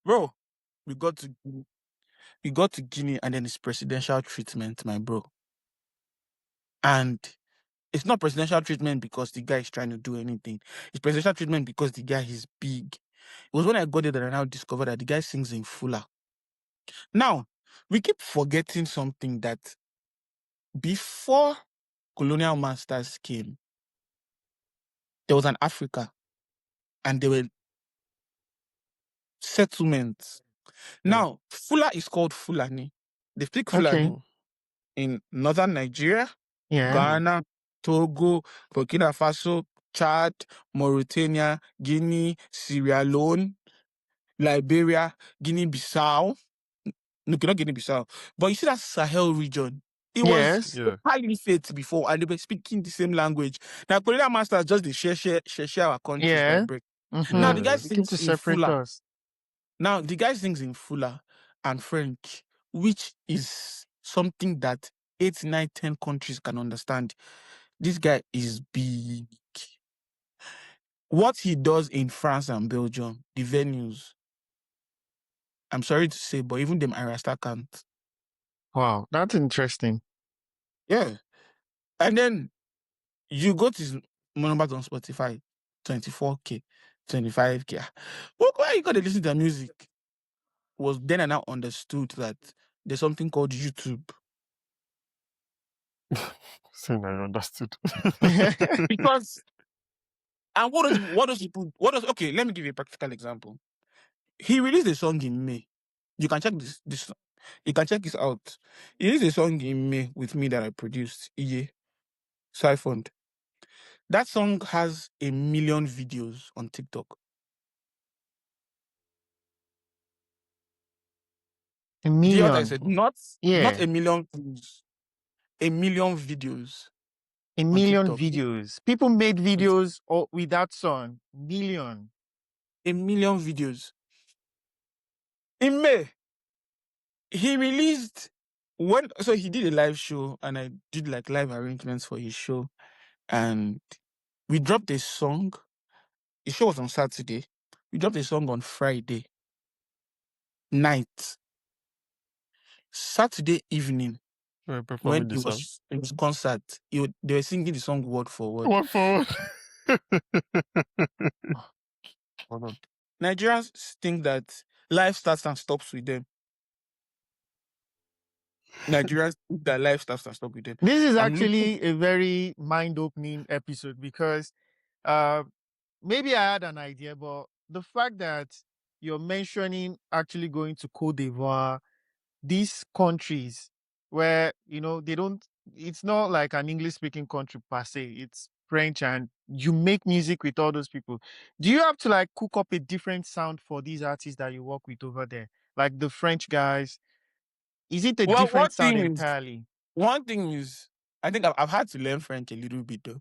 Bro, we got to Guinea and then it's presidential treatment, my bro. And it's not presidential treatment because the guy is trying to do anything. It's presidential treatment because the guy is big. It was when I got there that I now discovered that the guy sings in Fula. Now, we keep forgetting something that before colonial masters came, there was an Africa and there were settlements. Now, Fula is called Fulani. They speak Fulani Okay. in northern Nigeria, Yeah. Ghana, Togo, Burkina Faso, Chad, Mauritania, Guinea, Sierra Leone, Liberia, Guinea-Bissau. No, not Guinea-Bissau. But you see that Sahel region, it was Yes. Yeah. caliphate before, and they were speaking the same language. Now, colonial masters just they share our countries by Yeah. break. Now, the Mm-hmm. guy Yeah. Looking sings to in separate Fula. us. Now, the guy sings in Fula and French, which is something that 8, 9, 10 countries can understand. This guy is big. What he does in France and Belgium, the venues, I'm sorry to say, but even them Arasta can't. Wow, that's interesting. Yeah. And then you go to his numbers on Spotify, 24K, 25K. Well, why you got to listen to the music? Was then I now understood that there's something called YouTube. Saying I understood. Because and okay, let me give you a practical example. He released a song in May. You can check this you can check this out. He released a song in May with me that I produced, Iye, Siphoned. That song has 1 million videos on TikTok. A Do you hear what I million. said? Not Yeah. 1 million views, 1 million videos A on million TikTok. videos. People made videos with that song. Million. 1 million videos. In May, he released so he did a live show and I did like live arrangements for his show. And we dropped a song. The show was on Saturday. We dropped a song on Friday night. Saturday evening, We're when performing the he song. was in his concert, they were singing the song word for word. What forward? Hold on. Nigerians think that life starts and stops with them. Nigerians think that life starts and stops with them. This is I'm looking. actually a very mind-opening episode because maybe I had an idea, but the fact that you're mentioning actually going to Cote d'Ivoire, these countries where, it's not like an English-speaking country per se, it's French, and you make music with all those people. Do you have to like cook up a different sound for these artists that you work with over there? Like the French guys, is it a Well, different sound entirely? one thing is I think I've had to learn French a little bit though.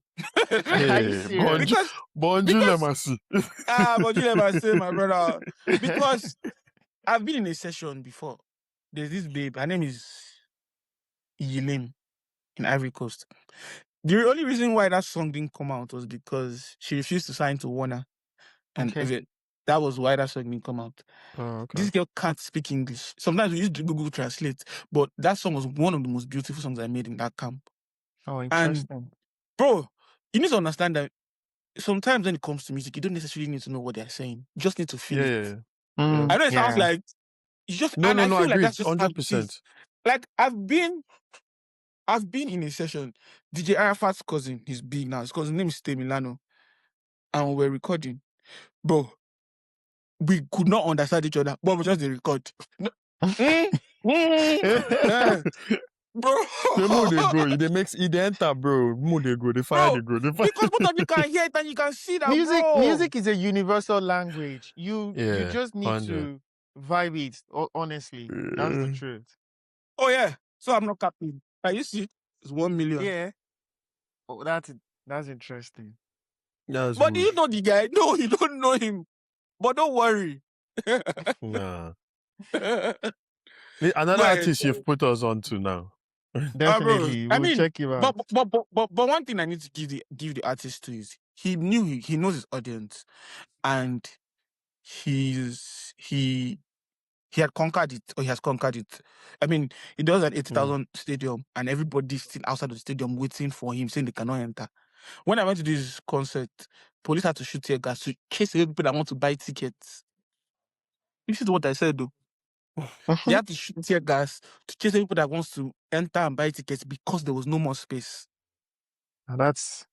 Are you Hey, serious? bonjour, Because merci. but you never say, my brother. Because I've been in a session before. There's this babe. Her name is Yilim in Ivory Coast. The only reason why that song didn't come out was because she refused to sign to Warner, and Okay. that was why that song didn't come out. Oh, okay. This girl can't speak English. Sometimes we use Google Translate, but that song was one of the most beautiful songs I made in that camp. Oh, And interesting. bro, you need to understand that sometimes when it comes to music, you don't necessarily need to know what they're saying. You just need to feel Yeah, it. yeah, Mm, I know it sounds yeah. like you just, No, and I feel like agreed. that's just how it is. 100%. Like I've been in a session. DJ Arafat's cousin, he's big now. His cousin name is Stay Milano, and we're recording, bro. We could not understand each other, but we just the record. No, eh, bro. The mood they go, they makes it enter, bro. Mood they go, the fire Bro, they go, the fire. because both of you can hear it and you can see that, bro. Music is a universal language. You Yeah, just need 100. to vibe it. Honestly, that's the truth. Oh yeah, so I'm not capping. Can you see? It's 1 million. Yeah. Oh, that's interesting. That's But do you rude. know the guy? No, you don't know him. But don't worry. Nah. But, Another artist you've put us on to now. bro, Definitely, I we'll mean, check him out. but one thing I need to give the artist to is he knows his audience, and he had conquered it, or he has conquered it. I mean, he does an 80,000 stadium, and everybody's still outside of the stadium waiting for him, saying they cannot enter. When I went to this concert, police had to shoot tear gas to chase away people that want to buy tickets. This is what I said, though. They had to shoot tear gas to chase away people that wants to enter and buy tickets because there was no more space. That's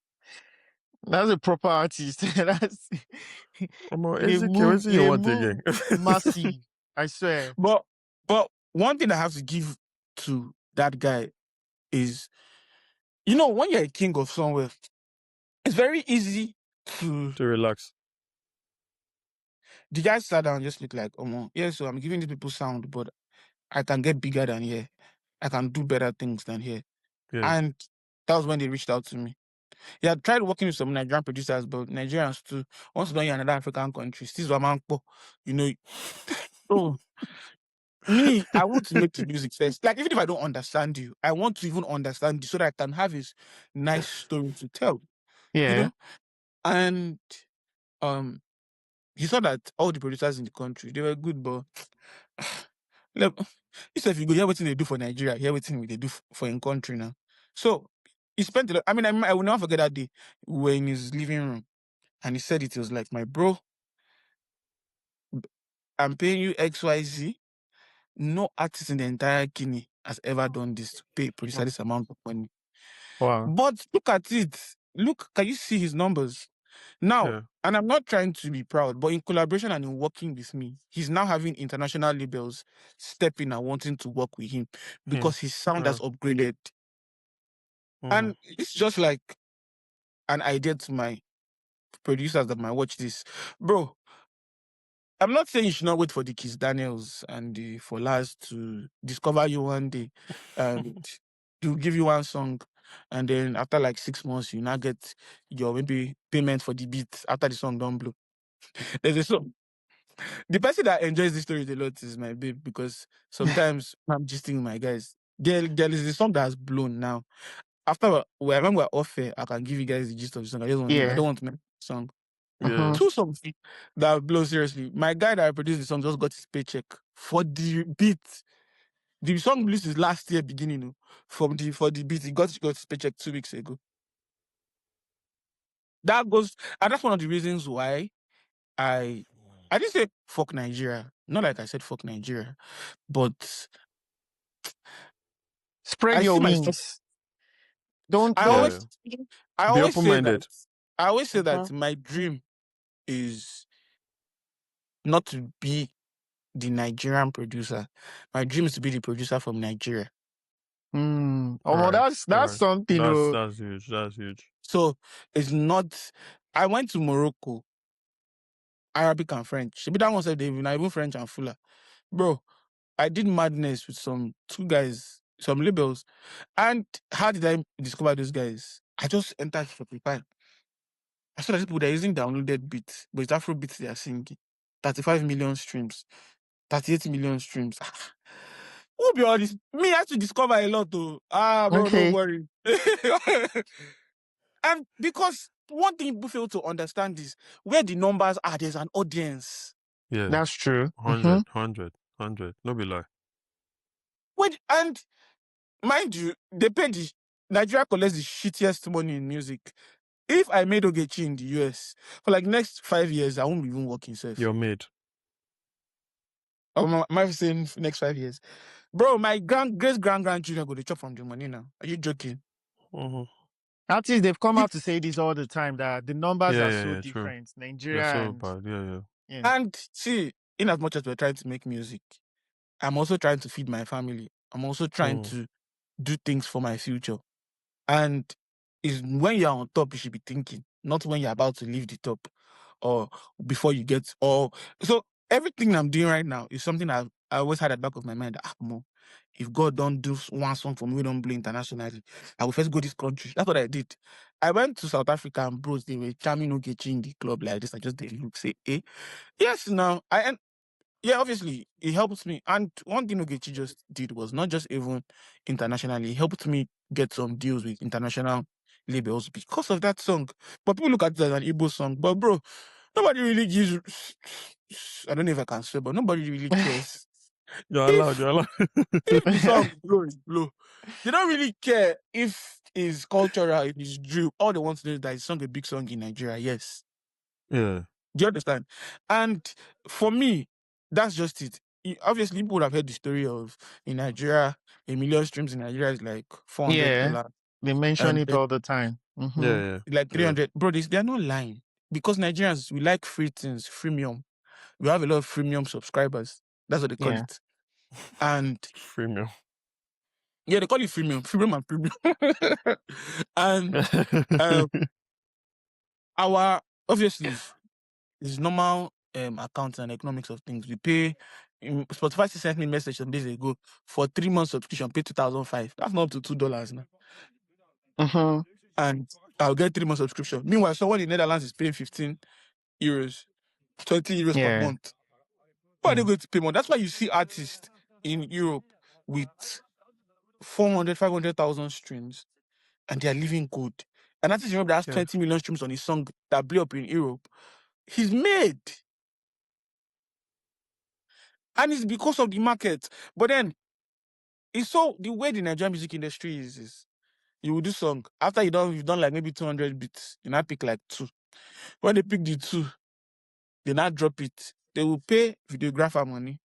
a proper artist. That's Ezeke, what you want again? massive. I swear. But one thing I have to give to that guy is, when you're a king of somewhere, it's very easy to relax. the guy sat down and just look like, yeah, so I'm giving these people sound, but I can get bigger than here. I can do better things than here. Yeah. And that was when they reached out to me. Yeah, I tried working with some Nigerian producers, but Nigerians too. Once done in another African country, still Wamanpo, Oh, me, I want to make the music first. Like, even if I don't understand you, I want to even understand you so that I can have this nice story to tell. Yeah. And he saw that all the producers in the country, they were good, but look, if you go hear what they do for Nigeria, hear what they do for in country now. So he spent a lot. I mean, I will never forget that day. We were in his living room, and he said it was like, my bro, I'm paying you XYZ. No artist in the entire Guinea has ever done this to pay producer this amount of money. Wow. But look at it. Look, can you see his numbers? Now, and I'm not trying to be proud, but in collaboration and in working with me, he's now having international labels step in and wanting to work with him because his sound has upgraded. And it's just like an idea to my producers that might watch this. Bro, I'm not saying you should not wait for the Kiss Daniels and the Folas to discover you one day and to give you one song. And then after like 6 months, you now get your maybe payment for the beat after the song don't blow. There's a song. The person that enjoys this story a lot is my babe, because sometimes I'm gisting with my guys. There is a song that has blown now. After when we're off air, I can give you guys the gist of the song. I don't want to make the song. Yeah. 2 songs that blow seriously. My guy that produced the song just got his paycheck for the beat. The song released his last year beginning. For the beat, he got his paycheck 2 weeks ago. And that's one of the reasons why I didn't say fuck Nigeria. Not like I said fuck Nigeria, but Spread your wings. Don't. I always say open-minded. that my dream is not to be the Nigerian producer. My dream is to be the producer from Nigeria. That's something. That's huge. That's huge. So it's not. I went to Morocco, Arabic and French. Maybe that one said even French and Fula. Bro, I did madness with some 2 guys. some labels. And how did I discover those guys? I just entered Spotify. I saw that people, they're using downloaded beats, but it's Afro beats they are singing. 35 million streams, 38 million streams. Who be all this? Me, I had to discover a lot, though. Bro, don't Okay. worry. And because one thing people fail to understand is where the numbers are, there's an audience. Yeah. That's true. 100, 100, 100. No be lie. Wait, and mind you, they pay Nigeria collects the shittiest money in music. If I made Ogechi in the US for like next 5 years, I won't even work in self. You're made. Am I saying next 5 years? Bro, my great grandchildren go to chop from the money now. Are you joking? Mm-hmm. Artists, they've come out to say this all the time, that the numbers are so True. different. They're Nigeria so and bad. Yeah. And see, in as much as we're trying to make music, I'm also trying to feed my family. I'm also trying to do things for my future. And is when you're on top, you should be thinking, not when you're about to leave the top or before you get. So everything I'm doing right now is something I always had at the back of my mind. More. If God don't do one song for me, we don't play internationally, I will first go this country. That's what I did. I went to South Africa and bros, they were charming Ogechi in the club like this. I just didn't look, say, yes, now yeah, obviously, it helps me. And one thing Ogechi just did was not just even internationally, it helped me get some deals with international labels because of that song. But people look at it as an Igbo song. But bro, nobody really gives, I don't know if I can swear, but nobody really cares. You're allowed. If the song is blow. They don't really care if it's cultural, if it's drill. All they want to do is that it's a big song in Nigeria, yes. Yeah. Do you understand? And for me, that's just it. Obviously, people would have heard the story of in Nigeria, 1 million streams in Nigeria is like $400. yeah, they mention it all the time. Yeah. Like 300. Bro, they're not lying. Because Nigerians, we like free things, freemium. We have a lot of freemium subscribers. That's what they call Yeah. it. And Freemium. yeah, they call it freemium and premium. And our, obviously, is normal accounts and economics of things. We pay. Spotify sent me a message some days ago for 3 months subscription, pay 2005. That's not up to $2 now. And I'll get 3 months subscription. Meanwhile, someone in Netherlands is paying 15 euros, 20 euros per month. Why are they going to pay more? That's why you see artists in Europe with 400, 500,000 streams, and they are living good. An artist in Europe that has 20 million streams on his song that blew up in Europe, he's made. And it's because of the market. But then, it's so, the way the Nigerian music industry is you will do song. After you've done like maybe 200 beats, you now pick like 2. When they pick the 2, they now drop it. They will pay videographer money.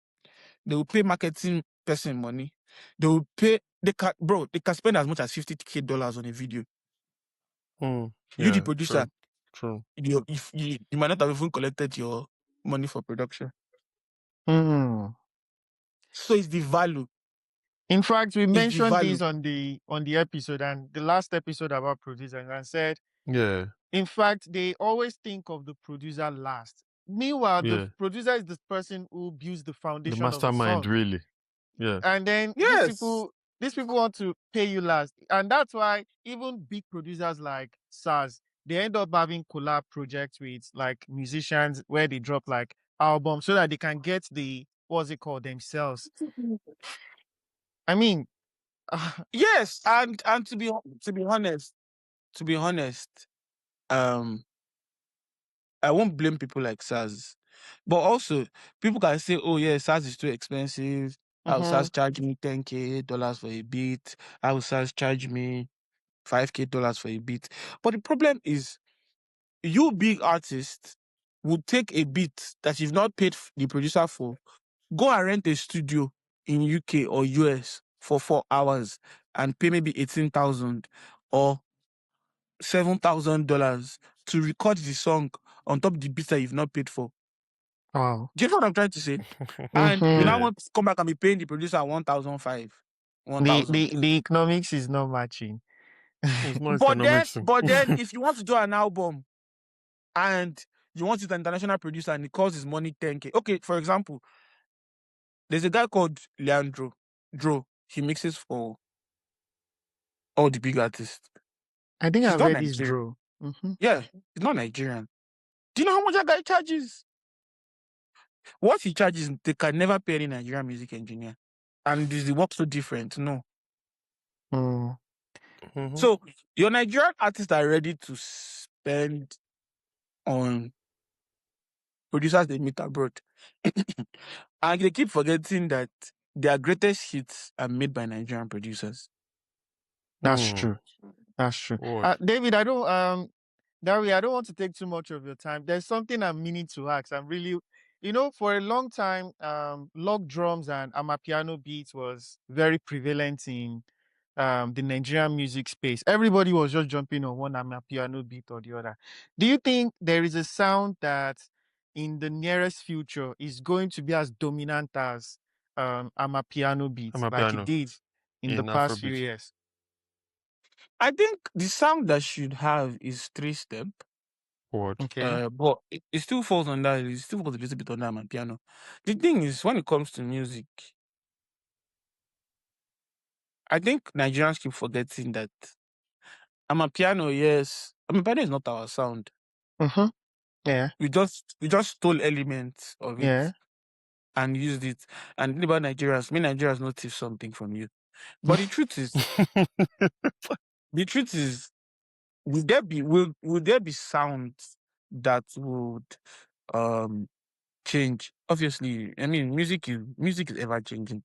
They will pay marketing person money. They will pay, they can spend as much as $50K on a video. You, the producer, True. You might not have even collected your money for production. So it's the value. In fact, we mentioned this on the episode, and the last episode about producers, and said, in fact, they always think of the producer last. Meanwhile, the producer is the person who builds the foundation, the mastermind, of the song. really. Yeah. And then these people want to pay you last. And that's why even big producers like SARS, they end up having collab projects with like musicians where they drop like albums so that they can get the, what's it called, themselves. I mean, yes, and to be honest, I won't blame people like SARS, but also people can say, "Oh yeah, SARS is too expensive. How SARS charge me $10K for a beat? How SARS charge me $5K for a beat?" But the problem is, you big artists would take a beat that you've not paid the producer for, go and rent a studio in UK or US for 4 hours and pay maybe $18,000 or $7,000 to record the song on top of the beat that you've not paid for. Wow. Do you know what I'm trying to say? And you now want to come back and be paying the producer $1,500. The economics is not matching. But then if you want to do an album and you want it an international producer and it costs his money $10K. Okay, for example, there's a guy called Leandro Dro. He mixes for all the big artists. I think He's I've not heard this, Nigerian. bro. Mm-hmm. Yeah, he's not Nigerian. Do you know how much that guy charges? What he charges, they can never pay any Nigerian music engineer. And is the work so different? No. Mm. Mhm. So your Nigerian artists are ready to spend on producers they meet abroad. And they keep forgetting that their greatest hits are made by Nigerian producers. That's Hmm. true. That's true. Boy. David, Dawie, I don't want to take too much of your time. There's something I'm meaning to ask. I'm really, for a long time, log drums and amapiano beats was very prevalent in the Nigerian music space. Everybody was just jumping on one amapiano beat or the other. Do you think there is a sound that in the nearest future is going to be as dominant as amapiano beats like it Amapiano did in the in past few Afrobeat. years? I think the sound that should have is 3-step. What? Okay. But it still falls on that. It still falls a little bit on that man piano. The thing is, when it comes to music, I think Nigerians keep forgetting that piano, yes, piano is not our sound. Mm-hmm. Yeah. We just stole elements of it Yeah. and used it. And the thing about Nigerians, many Nigerians notice something from you. But the truth is, will there be sounds that would change? Obviously, I mean, music is ever changing.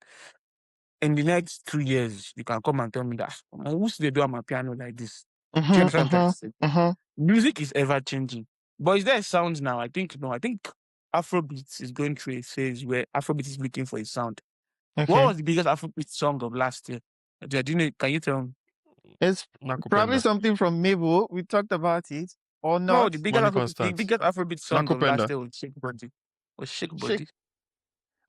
In the next 2 years, you can come and tell me that who's they do my piano like this? Do you Mm-hmm. understand what I'm trying to Mm-hmm. say? Mm-hmm. Music is ever changing. But is there a sound now? I think no. I think Afrobeat is going through a phase where Afrobeat is looking for a sound. What Okay. was the biggest Afrobeat song of last year? Do you know? Can you tell me? It's probably Nakupenda. something from Mabel. We talked about it or No, not. Money Constant. The biggest Afrobeat song of last Nakupenda. year was Shake Body. Was Shake Shake. Body.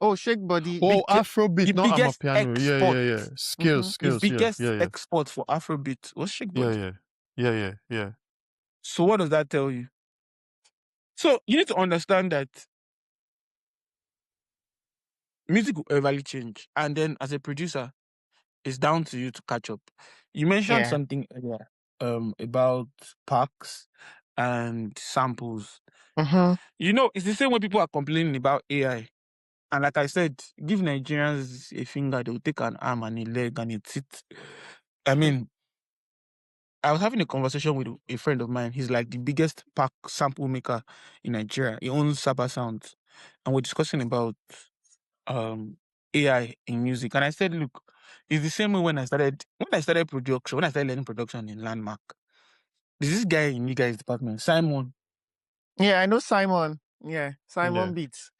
Oh, Shake Body. Oh, The Afrobeat, not biggest Amapiano. Yeah, export. yeah, yeah. Mm-hmm. Skills, The skills. Yeah, biggest yeah, yeah. export for Afrobeat was Shake Yeah, Body. yeah. Yeah, yeah, yeah. So what does that tell you? So you need to understand that music will everly change. And then as a producer, it's down to you to catch up. You mentioned Yeah. something earlier about packs and samples. Mm-hmm. It's the same way people are complaining about AI. And like I said, give Nigerians a finger, they'll take an arm and a leg and a teeth. I mean, I was having a conversation with a friend of mine. He's like the biggest pack sample maker in Nigeria. He owns Saba Sounds. And we're discussing about AI in music. And I said, look, it's the same way when I started production, when I started learning production in Landmark. There's this guy in you guys' department, Simon. Yeah, I know Simon. Yeah, Simon Yeah. Beats.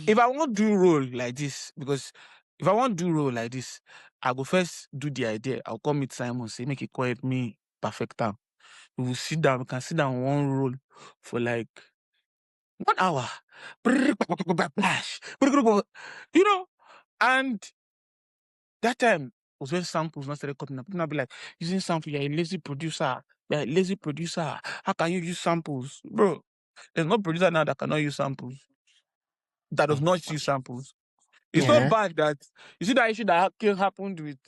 If I want to do role like this, because if I want to do role like this, I go first do the idea. I'll come meet Simon, say, make it quiet me, perfect time. We will sit down, we can sit down one role for like 1 hour. And that time was when samples not started coming up. People now be like, using sample, you're a lazy producer. You're a lazy producer. How can you use samples? Bro, there's no producer now that cannot use samples. That does not use samples. It's not Yeah. bad that you see that issue that happened with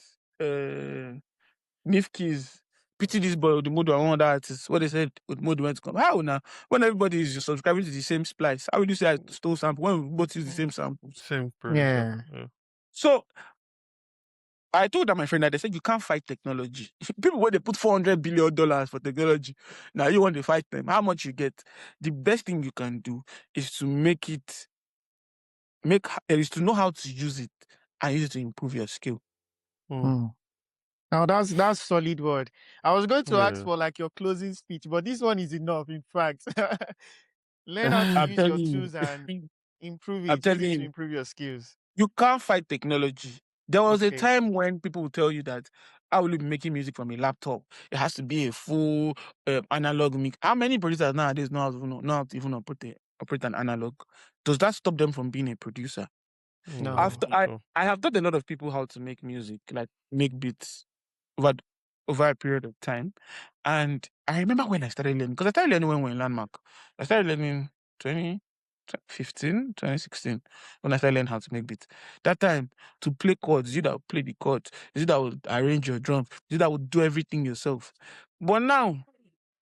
Nif Keys. Pity this boy, the mode one other artists. What they said with mode went to come. How now? When everybody is subscribing to the same splice, how would you say I stole sample when we both use the same samples? Same producer. Yeah. Yeah. So I told that my friend that they said you can't fight technology. People when they put $400 billion for technology, now you want to fight them. How much you get? The best thing you can do is to is to know how to use it and use it to improve your skill. Mm. Now that's solid word. I was going to ask Yeah. for like your closing speech, but this one is enough. In fact, learn how to I'm use your telling tools you, and improve I'm it. Use telling it to you, improve your skills. you can't fight technology. There was a Okay. time when people would tell you that I will be making music from a laptop. It has to be a full analog mix. How many producers nowadays know how to even operate an analog? Does that stop them from being a producer? No. After I have taught a lot of people how to make music, like make beats over over a period of time. And I remember when I started learning, because I started learning when we were in Landmark. I started learning 20. 2016, when I started learning how to make beats. That time, to play chords, you that would play the chords, you that would arrange your drums, you that would do everything yourself. But now,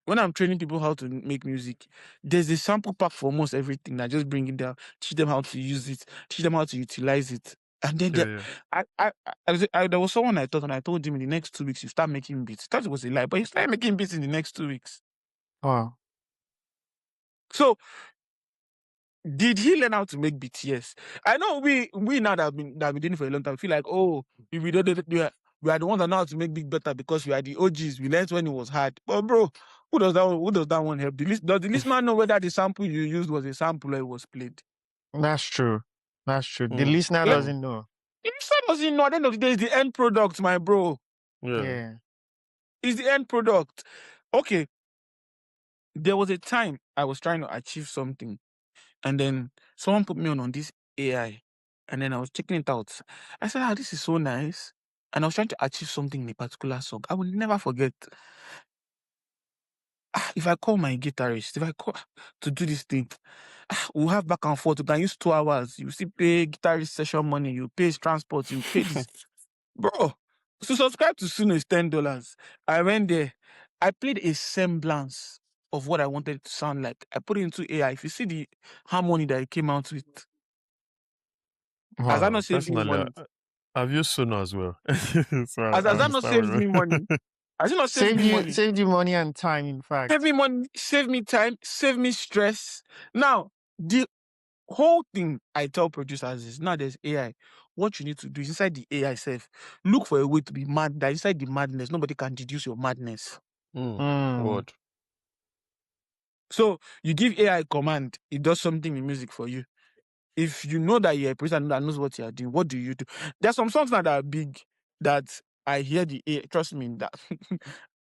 when I'm training people how to make music, there's a sample pack for almost everything. I just bring it down, teach them how to use it, teach them how to utilize it. And then there was someone I thought, and I told him in the next 2 weeks, you start making beats. I thought it was a lie, but he started making beats in the next 2 weeks. Wow. So, did he learn how to make beats? Yes. I know we now that have been doing it for a long time feel like, oh, we are the ones that know how to make beats better because we are the OGs. We learned when it was hard. But bro, who does that one help? Does the listener know whether the sample you used was a sample or it was played? That's true. The listener doesn't know. The listener doesn't know. At the end of the day, it's the end product, my bro. Yeah. It's the end product. Okay. There was a time I was trying to achieve something. And then someone put me on this AI. And then I was checking it out. I said, this is so nice. And I was trying to achieve something in a particular song. I will never forget. If I call my guitarist, if I call to do this thing, we'll have back and forth. You can use 2 hours. You still pay guitarist session money. You pay his transport. You pay this. Bro, to subscribe to Suno is $10. I went there. I played a semblance of what I wanted it to sound like. I put it into AI. If you see the harmony that it came out with, has that not saved me money? I've used Suno as well. So Has that not saved me money? Has it not saved me money? Saved you money and time, in fact. Save me money, save me time, save me stress. Now, the whole thing I tell producers is now there's AI. What you need to do is inside the AI self, look for a way to be mad. That inside the madness, nobody can deduce your madness. Word. So you give AI a command, it does something in music for you. If you know that you're a person that knows what you're doing, what do you do? There's some songs now that are big that I hear the AI. Trust me, that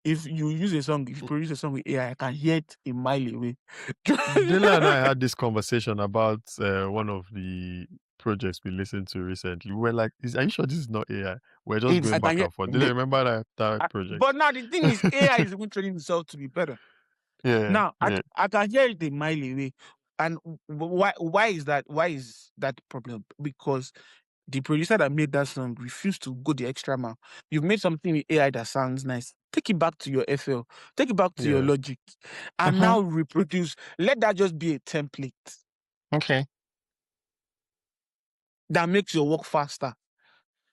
if you use a song, if you produce a song with AI, I can hear it a mile away. Dele and I had this conversation about one of the projects we listened to recently. We were like, are you sure this is not AI? We're just going back and forth. Do you remember that project? But now the thing is, AI is even training itself to be better. Yeah. Now, I can hear it a mile away. And why is that? Why is that problem? Because the producer that made that song refused to go the extra mile. You've made something with AI that sounds nice. Take it back to your FL. Take it back to your Logic. And now reproduce. Let that just be a template. Okay. That makes your work faster.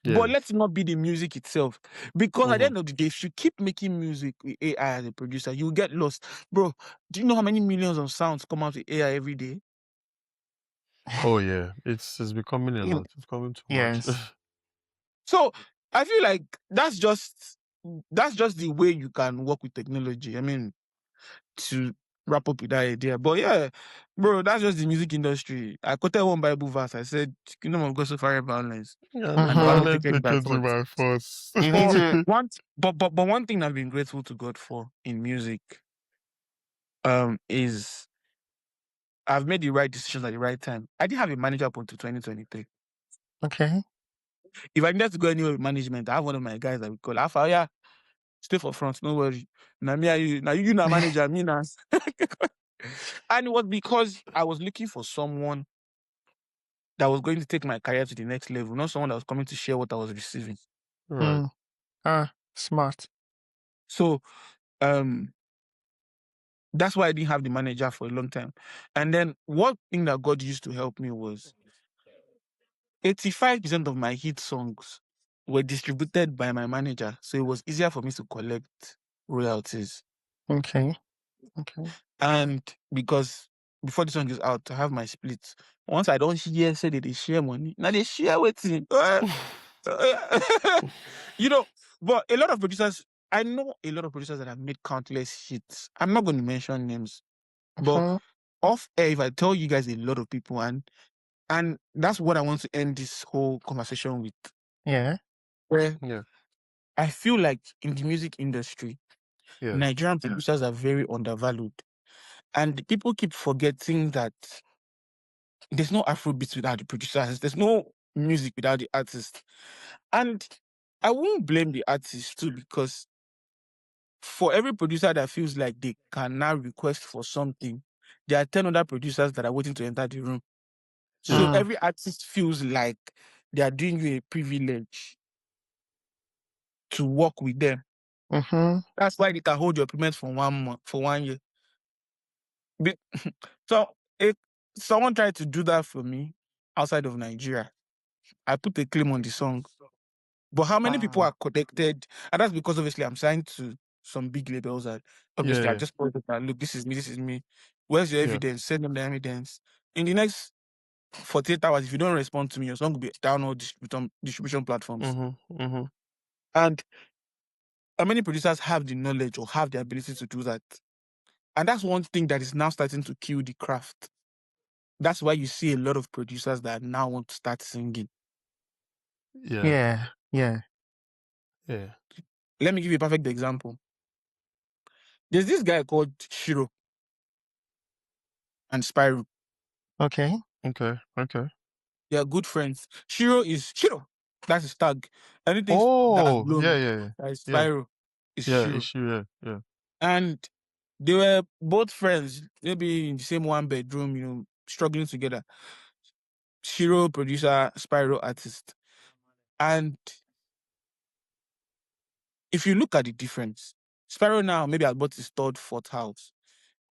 Yes. But let's not be the music itself. Because at the end of the day, if you keep making music with AI as a producer, you'll get lost. Bro, do you know how many millions of sounds come out with AI every day? Oh yeah. It's becoming a lot. It's becoming too much. So I feel like that's just the way you can work with technology. I mean, to wrap up with that idea. But yeah, bro, that's just the music industry. I quoted one Bible verse. I said, "Kingdom of God so far violence, and violence taken by force." You need to but one thing I've been grateful to God for in music, is I've made the right decisions at the right time. I didn't have a manager up until 2023. Okay. If I needed to go anywhere with management, I have one of my guys that we call Alpha. Yeah, stay for front, no worry. Now you manager, me now. And it was because I was looking for someone that was going to take my career to the next level, not someone that was coming to share what I was receiving. Right. Smart. So that's why I didn't have the manager for a long time. And then one thing that God used to help me was 85% of my hit songs were distributed by my manager. So it was easier for me to collect royalties. Okay. And because before the song is out, to have my split. Once I don't hear, say that they share money. Now they share with him. But a lot of producers, I know a lot of producers that have made countless hits. I'm not going to mention names. But off air, if I tell you guys a lot of people, and that's what I want to end this whole conversation with. Yeah. Where I feel like in the music industry, Nigerian producers are very undervalued. And people keep forgetting that there's no Afrobeats without the producers. There's no music without the artist. And I won't blame the artist too, because for every producer that feels like they can now request for something, there are 10 other producers that are waiting to enter the room. So Mm. every artist feels like they are doing you a privilege to work with them. Mm-hmm. That's why they can hold your payment for 1 month, for 1 year. So if someone tried to do that for me outside of Nigeria, I put a claim on the song. But how many people are connected? And that's because obviously I'm signed to some big labels that obviously I just pointed that, look, this is me. Where's your evidence? Send them the evidence. In the next 48 hours, if you don't respond to me, your song will be down all distribution platforms. Mm-hmm. Mm-hmm. And how many producers have the knowledge or have the ability to do that? And that's one thing that is now starting to kill the craft. That's why you see a lot of producers that now want to start singing. Yeah. Yeah. Let me give you a perfect example. There's this guy called Shiro and Spyro. Okay. They are good friends. Shiro is Shiro. That's his tag. Anything that has Oh, blown, yeah. that is Yeah. Spyro, is Yeah, Shiro. issue, yeah. And they were both friends, maybe in the same one bedroom, struggling together. Shiro producer, Spyro artist. And if you look at the difference, Spyro now maybe has bought his third, fourth house.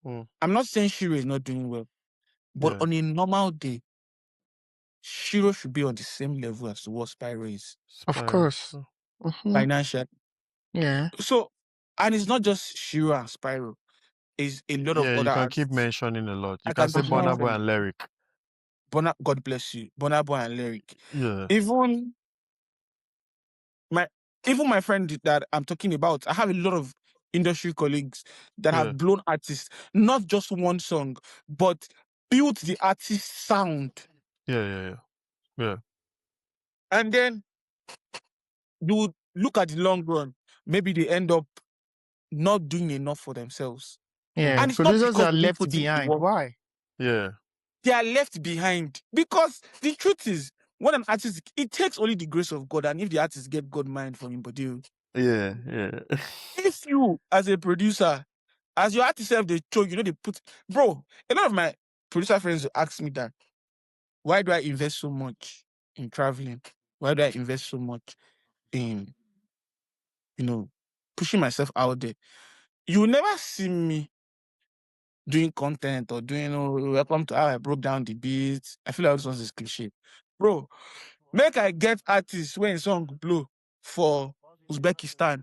I'm not saying Shiro is not doing well, but on a normal day, Shiro should be on the same level as what Spyro is. Of course. Mm-hmm. Financial. Yeah. So, and it's not just Shiro and Spyro. It's a lot of Yeah, other you can artists. keep mentioning a lot. You I can can say keep Burna Boy mentioning and Lyric. God bless you. Burna Boy and Lyric. Yeah. Even my friend that I'm talking about, I have a lot of industry colleagues that have blown artists, not just one song, but built the artist sound. Yeah. And then you look at the long run, maybe they end up not doing enough for themselves. Yeah. And it's not Producers because are they didn't left put in the behind. work. Why? Yeah. They are left behind. Because the truth is, when an artist, it takes only the grace of God, and if the artist get God mind from him, but Yeah. if you, as a producer, as your artist self, they show, they put, bro, a lot of my producer friends will ask me that, why do I invest so much in traveling? Why do I invest so much in, pushing myself out there? You will never see me doing content or doing, welcome to how I broke down the beats. I feel like this one is cliche. Bro, make I get artists when song blow for Uzbekistan.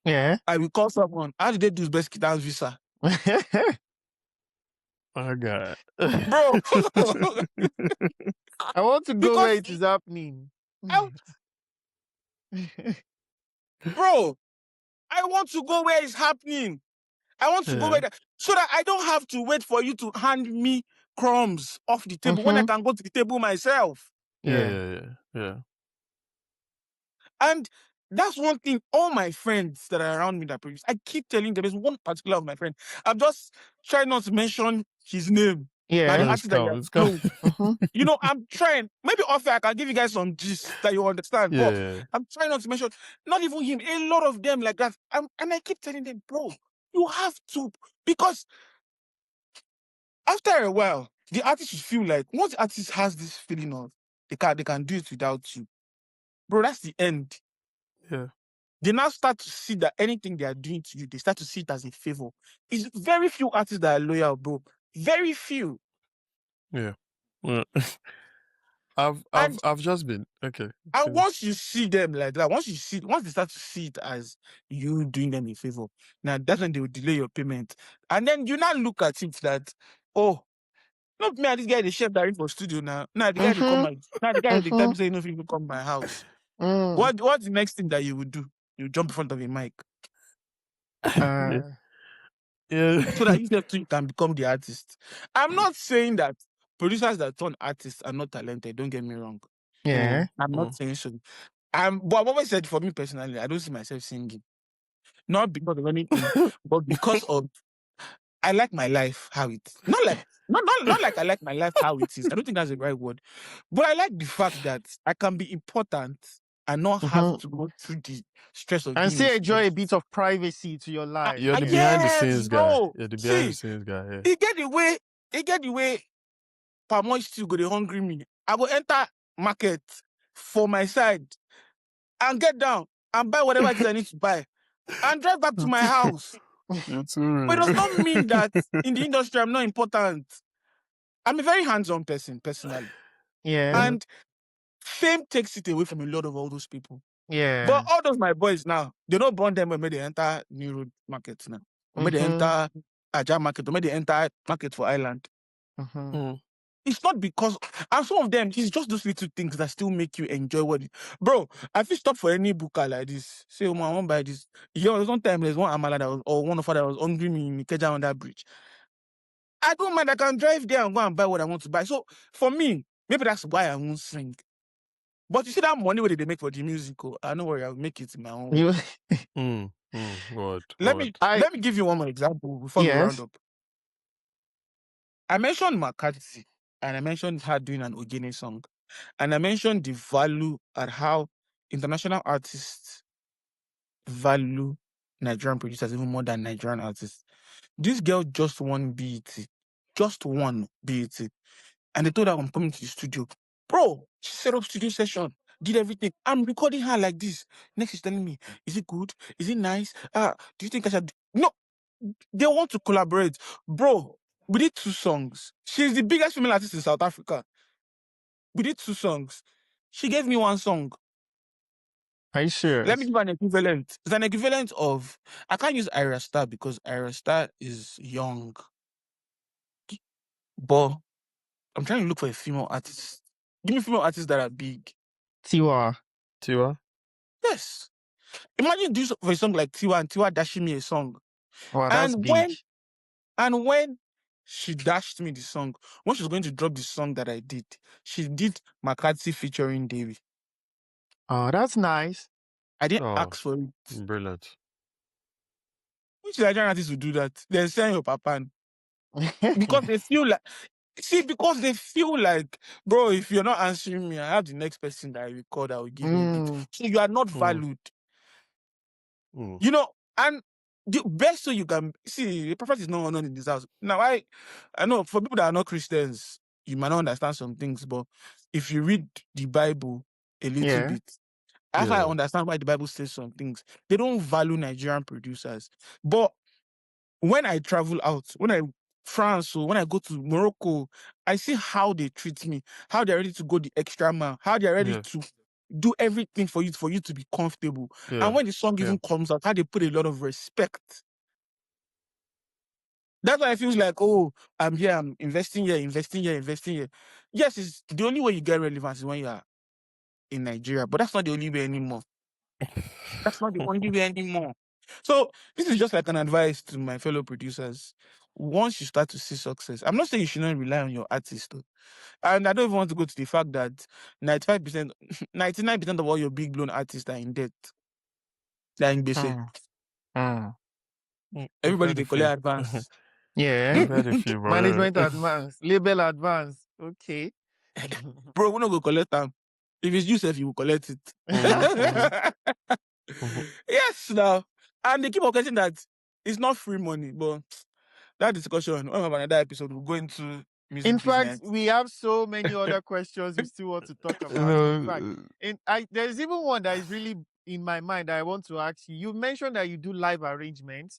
Yeah. I will call someone. How did they do Uzbekistan's visa? Oh God. Bro. I want to go where it is happening. Bro, I want to go where it's happening. I want to go where so that I don't have to wait for you to hand me crumbs off the table when I can go to the table myself. Yeah. And that's one thing all my friends that are around me that produce, I keep telling them, there's one particular of my friend. I'm just trying not to mention his name. Yeah. Now, the artist that you have blown. I'm trying. Maybe off air, I can give you guys some gist that you understand. Yeah. I'm trying not to mention, not even him, a lot of them like that. And I keep telling them, bro, you have to. Because after a while, the artist will feel like, once the artist has this feeling of, they can do it without you. Bro, that's the end. Yeah. They now start to see that anything they are doing to you, they start to see it as a favor. It's very few artists that are loyal, bro. Very few. Yeah. I've just been okay. And once you see them like that, once they start to see it as you doing them a favor, now that's when they will delay your payment. And then you now look at it that, oh, not me and this guy, the chef that in for studio now. Now the guy they come the guy they tell me say no people come to my house. What's the next thing that you would do? You jump in front of a mic. Yeah. So that you can become the artist. I'm not saying that producers that turn artists are not talented. Don't get me wrong. Yeah. I'm not saying so. But I've always said, for me personally, I don't see myself singing. Not because of anything, but because of I like my life how it is. Not like I like my life how it is. I don't think that's the right word. But I like the fact that I can be important and not have to go through the stress of and being still enjoy a famous. bit of privacy to your life. You're the Yes, behind the scenes guy. bro. You're the behind the See, scenes guy. Yeah. he get the way It get the way palm oil still go dey hungry me. I go enter market for my side and get down and buy whatever it is I need to buy and drive back to my house. You're too But it does real. not mean that in the industry I'm not important. I'm a very hands-on person, personally. Yeah. And fame takes it away from a lot of all those people. Yeah. But all those my boys now, they don't burn them when they enter New Road Market now. When they enter Aja Market, when they enter Market for Island. It's not because, and some of them, it's just those little things that still make you enjoy what bro, I feel stop for any booker like this. Say, oh, man, I won't buy this. You know, one time there's one Amala that was, or one of that was hungry me in Ikeja on that bridge. I don't mind, I can drive there and go and buy what I want to buy. So for me, maybe that's why I won't sing. But you see that money where they make for the musical, I know where I'll make it in my own way. Let me give you one more example before we round up. I mentioned McCarthy and I mentioned her doing an Ogene song. And I mentioned the value at how international artists value Nigerian producers even more than Nigerian artists. This girl just won BET. Just won BET. And they told her I'm coming to the studio. Bro, she set up studio session, did everything. I'm recording her like this. Next she's telling me, is it good? Is it nice? Do you think I should? No, they want to collaborate. Bro, we did 2 songs. She's the biggest female artist in South Africa. We did 2 songs. She gave me 1 song. Are you serious? Let me give an equivalent. It's an equivalent of, I can't use Ira Star because Ira Star is young. But I'm trying to look for a female artist. Give me female artists that are big. Tiwa. Yes. Imagine this for a song like Tiwa and Tiwa dashing me a song. Wow, that's big. When she dashed me the song, when she was going to drop the song that I did, she did McCarthy featuring Dawie. Oh, that's nice. I didn't ask for it. Brilliant. Which Nigerian artists would do that? They're saying your papa. Because they feel like, bro, if you're not answering me, I have the next person that I record that will give me a beat. So you are not valued. You know, and the best way you can see, the prophet is not honored in this house. Now, I know for people that are not Christians, you might not understand some things, but if you read the Bible a little bit, that's why I understand why the Bible says some things. They don't value Nigerian producers. But when I travel out, when I France or when I go to Morocco, I see how they treat me, how they're ready to go the extra mile, how they're ready to do everything for you to be comfortable. And when the song even comes out, how they put a lot of respect. That's why it feels like, oh, I'm here, I'm investing here. Yes, it's the only way you get relevance is when you are in Nigeria, but that's not the only way anymore. So this is just like an advice to my fellow producers. Once you start to see success, I'm not saying you should not rely on your artist, though. And I don't even want to go to the fact that 95%, 99% of all your big blown artists are in debt. They're in BC. Everybody they collect advance. Management advance, label advance. Okay. Bro, we're not going to collect them. If it's Yusuf, you will collect it. Yes, now. And they keep forgetting that it's not free money, but that discussion, we'll have another episode, we'll go into music in fact, business. we have so many other questions we still want to talk about. In fact, there's even one that is really in my mind that I want to ask you. You mentioned that you do live arrangements,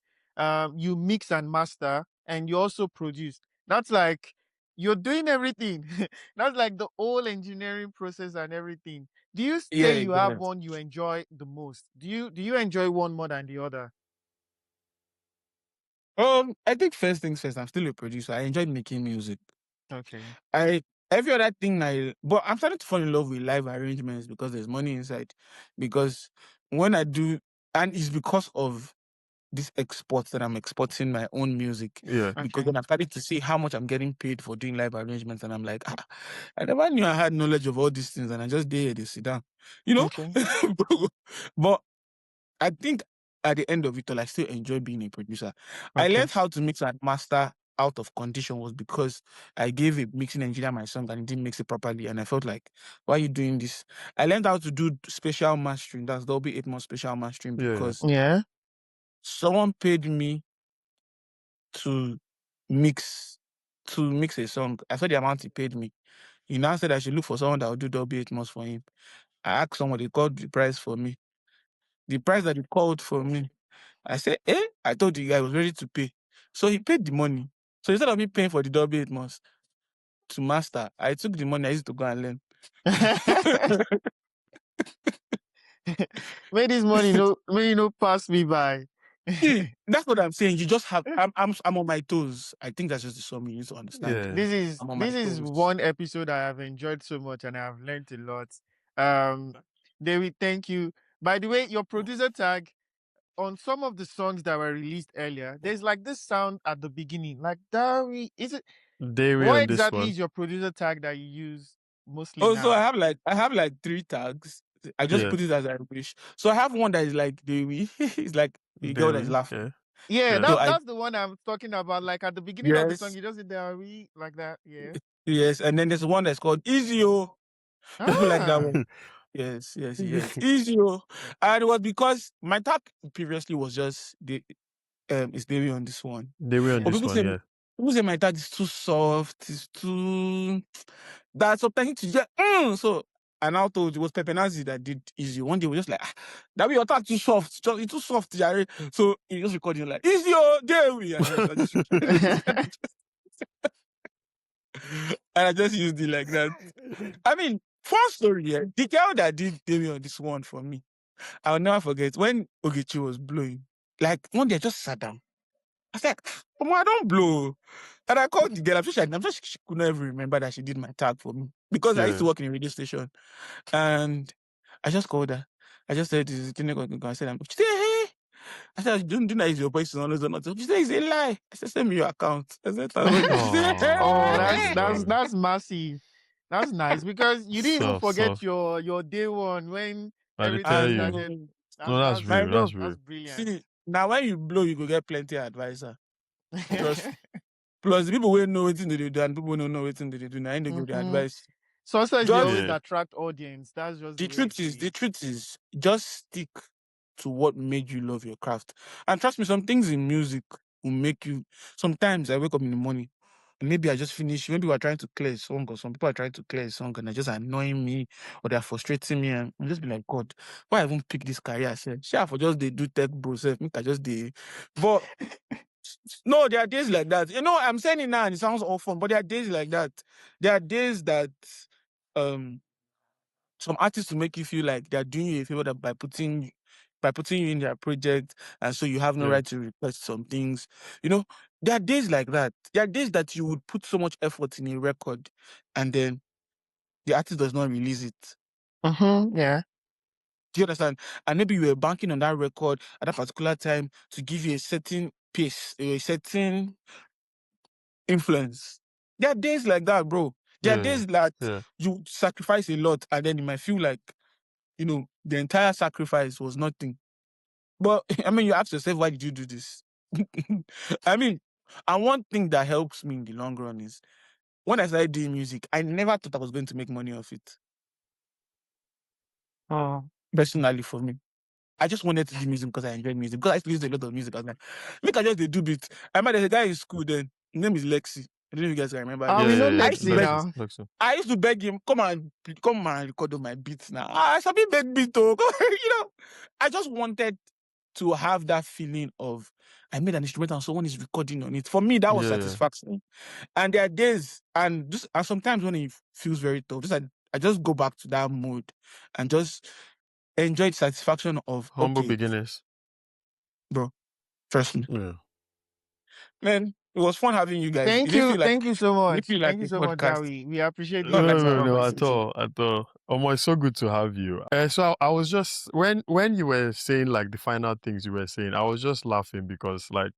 you mix and master, and you also produce. That's like you're doing everything. That's like the whole engineering process and everything. Do you say you have one you enjoy the most? Do you enjoy one more than the other? I think first things first, I'm still a producer. I enjoy making music. Okay. Every other thing but I'm starting to fall in love with live arrangements because there's money inside. Because when I do, and it's because of this export that I'm exporting my own music. Because then I'm starting to see how much I'm getting paid for doing live arrangements, and I'm like, I never knew I had knowledge of all these things, and I just did they sit down, you know. Okay. But I think at the end of it all, I still enjoy being a producer. Okay. I learned how to mix and master out of condition was because I gave a mixing engineer my song and he didn't mix it properly. And I felt like, why are you doing this? I learned how to do special mastering. That's Dolby 8 special mastering because someone paid me to mix to mix a song. I saw the amount he paid me. He now said I should look for someone that would do Dolby Atmos for him. I asked someone, they called the price for me. The price that he called for me, I said, I told the guy I was ready to pay. So he paid the money. So instead of me paying for the Dolby Atmos to master, I took the money I used to go and learn. May this money no pass me by. See, that's what I'm saying. You just have. I'm on my toes. I think that's just the summary you need to understand. Yeah. This I'm on my is toes. one episode I have enjoyed so much and I have learned a lot. David, thank you. By the way, your producer tag on some of the songs that were released earlier, there's like this sound at the beginning, like Dawie. Is it Dawie what on this exactly one. is your producer tag that you use mostly Also, now? I have like 3 tags. I just Yeah. put it as I wish. So I have one that is like Dawie. It's like a girl that's Dawie. laughing. Yeah. Yeah, Yeah. So I that's the one I'm talking about. Like at the beginning of the song, yes, you just say Dawie like that. Yeah. yes, and then there's one that's called Easyo. People like that Ah. one. Yes. Easyo. And it was because my tag previously was just the it's Dawie on this one. Dawie on But this one, yeah. people say my tag is too soft, it's too that sometimes to just so I now told you it was Pepenazi that did Easy. One day we were just like that way your tag too soft, it's too soft, Jerry. So he just recording like Easy Dawie. And I just used it like that. I mean, fun story, yeah. The girl that did Dawie on this one for me, I'll never forget when Ogechi was blowing. Like one day I just sat down. I said, I don't blow. And I called the girl. I'm sure she could not even remember that she did my tag for me. Because I used to Yeah. work in a radio station. And I just called her. I just said, this is I said, she said, hey. I said, don't do that, is your voice on or not. She said, it's a lie. I said, send me your account. I said, she said, Oh, hey. that's massive. That's nice because you didn't even forget Soft. your day one when I dey everything tell you. started. No, No, that's my real. bro. That's That's real. brilliant. See, now when you blow, you go get plenty of advisor. Trust. Plus, the people will know what they do and people don't know what they do. Now, they go the Mhm. advice. Success they always Yeah. attract audience. That's just the The way I truth is, see it. just stick to what made you love your craft. And trust me, some things in music will make you. Sometimes I wake up in the morning and maybe I just finish. Maybe we're trying to clear a song, or some people are trying to clear a song and they're just annoying me or they're frustrating me. And I'm just be like, God, why I even pick this career? I said, sure, for just they do tech bro self. Make I just they. But no, there are days like that. You know, I'm saying it now and it sounds all fun, but there are days like that. There are days that some artists will make you feel like they're doing you a favor that by putting you in their project, and so you have no Yeah. right to request some things. You know, there are days like that. There are days that you would put so much effort in a record, and then the artist does not release it. Yeah. Do you understand? And maybe you were banking on that record at that particular time to give you a certain pace, a certain influence. There are days like that, bro. There are Yeah. days that Yeah. you sacrifice a lot, and then you might feel like, the entire sacrifice was nothing. But I mean, you ask yourself, why did you do this? I mean, and one thing that helps me in the long run is when I started doing music, I never thought I was going to make money off it. Personally, for me, I just wanted to do music because I enjoyed music. Because I used to listen to a lot of music. I was like, look, I just do beat. I remember there's a guy in school then. His name is Lexi. I don't know if you guys can remember him. We know Yeah. Lexi now. I used to beg him, come and record on my beats now. I sabi beg beat, oh. I just wanted to have that feeling of I made an instrument and someone is recording on it. For me, that was Yeah. satisfaction. And there are days, and sometimes when it feels very tough, I just go back to that mood and just enjoy the satisfaction of Humble okay, beginners. bro, trust me. Yeah. Man, it was fun having you guys. Thank you so much. It feel like Thank you a so much, podcast. Dawie. We appreciate Not like a No, at conversation. all. It's so good to have you. So I was just when you were saying like the final things you were saying, I was just laughing because like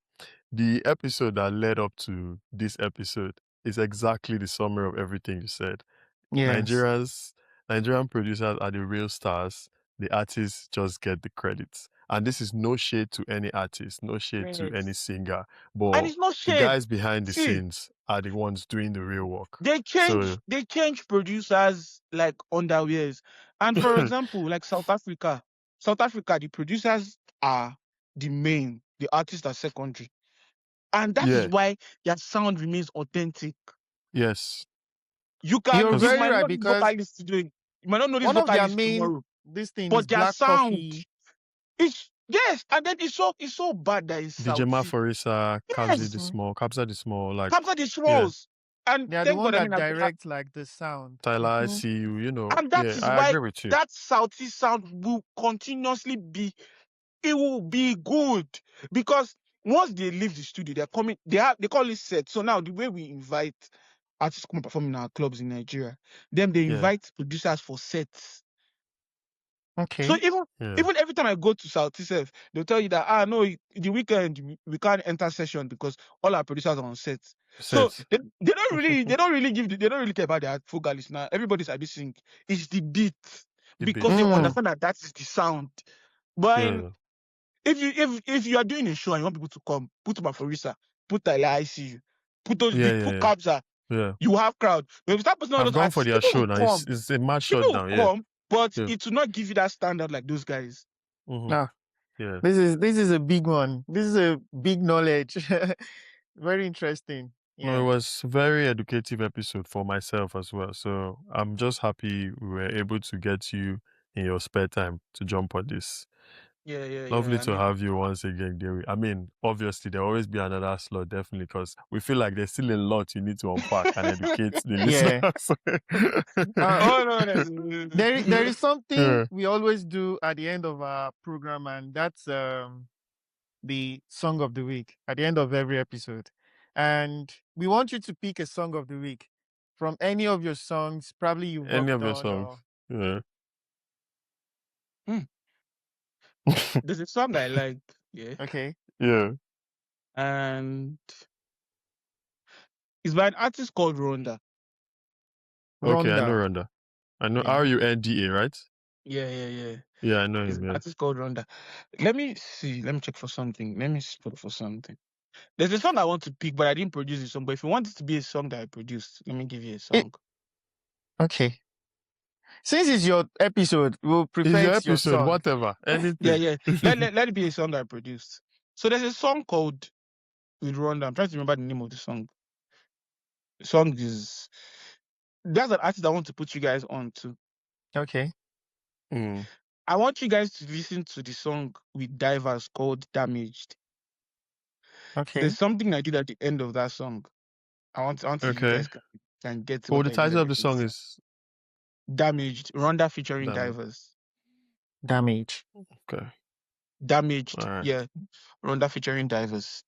the episode that led up to this episode is exactly the summary of everything you said. Yes. Nigerian producers are the real stars. The artists just get the credits. And this is no shade to any artist, no shade to any singer. And But it's not the shade. guys behind the See, scenes are the ones doing the real work. They change producers like underwears. And for example, like South Africa, the producers are the main, the artists are secondary. And that is Yeah. why their sound remains authentic. Yes. You You're you very might right, not know this because vocalist today. You might not know this one of their vocalist main tomorrow. this thing is But their Black sound Coffee. is, yes, and then it's so bad that it's DJ Southsea. Maforisa, Yes. Kabza the Small, like Capture the Schmalls. And They are the thank one God, I that mean, direct like the sound. Tyler, I Mhm. see you, and that Yeah, is I why agree with you. that Southsea sound will continuously be, it will be good. Because once they leave the studio, they're coming, they call it set. So now the way we invite artists to come and perform in our clubs in Nigeria, then they Yeah. invite producers for sets. Okay. So even Yeah. every time I go to South East, they'll tell you that no, the weekend we can't enter session because all our producers are on set. So Set. they don't really care about their vocalists now. Everybody's at this thing. It's the beat, The because beat. they Mm. understand that is the sound. But Yeah. if you are doing a show and you want people to come, put Maforisa, put Tyler ICU, put those Yeah, big, put yeah. Kabza, Yeah. you have crowd. When you start putting all I've those gone for artists, their people show will now. come. It's a mad People will shutdown, yeah. come, but Yeah. it will not give you that standard like those guys. Mhm. Ah, Yeah. this is a big one. This is a big knowledge. Very interesting. No, Yeah. it was very educative episode for myself as well. So I'm just happy we were able to get you in your spare time to jump on this. Yeah. Lovely I to mean, have you once again, Dawie. I mean, obviously there'll always be another slot, definitely, because we feel like there's still a lot you need to unpack and educate the Yeah. listeners. oh no, There is something Yeah. we always do at the end of our program, and that's the song of the week at the end of every episode. And we want you to pick a song of the week from any of your songs, probably you've Any worked of your on, songs. or Yeah. there's a song I like, yeah, okay. Yeah. and it's by an artist called Rhonda. Okay, I know Rhonda. Rhonda. I know Yeah. RUNDA, right? Yeah. Yeah, I know It's him, an yeah. artist called Rhonda. Let me see. Let me check for something. Let me look for something. There's a song I want to pick, but I didn't produce the song. But if you want it to be a song that I produced, let me give you a song. Okay. Since it's your episode, we'll prefer It's your it's your episode, song. whatever. Anything. Yeah. Let it be a song I produced. So there's a song called with Rhonda. I'm trying to remember the name of the song. The song is, that's an artist I want to put you guys on to. Okay. Mm. I want you guys to listen to the song with Divers called Damaged. Okay. There's something I did at the end of that song. I want to see if you Okay. guys can get Oh, what the I did title at of the the end of song is Damaged. Rhonda featuring Damage. Divers. Damage. Okay. Damaged. All right. Yeah. Rhonda featuring Divers.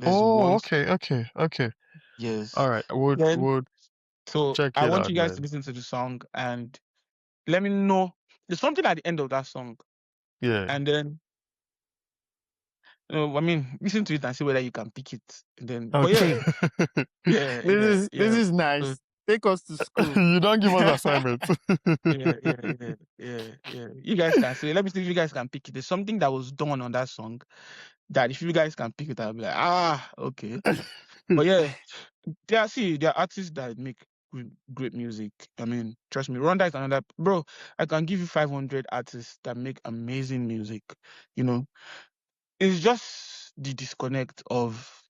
There's Oh, one. okay. Yes. All right. Then, We'll so check I it want out, you guys to man. listen to the song and let me know. There's something at the end of that song. Yeah. And then, I mean, listen to it and see whether you can pick it. And then, but Okay. yeah. This is nice. So, Take us to school. You don't give us assignments. yeah. You guys can say, let me see if you guys can pick it. There's something that was done on that song that if you guys can pick it, I'll be like, okay. But yeah, there are artists that make great music. I mean, trust me, Rhonda is another, bro. I can give you 500 artists that make amazing music. You know, it's just the disconnect of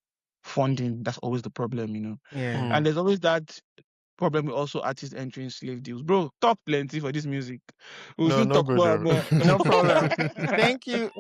funding. That's always the problem, you know. Yeah. And there's always that problem with also artists entering slave deals. Bro, talk plenty for this music. We'll No, still no talk go more, there. but No problem. Thank you.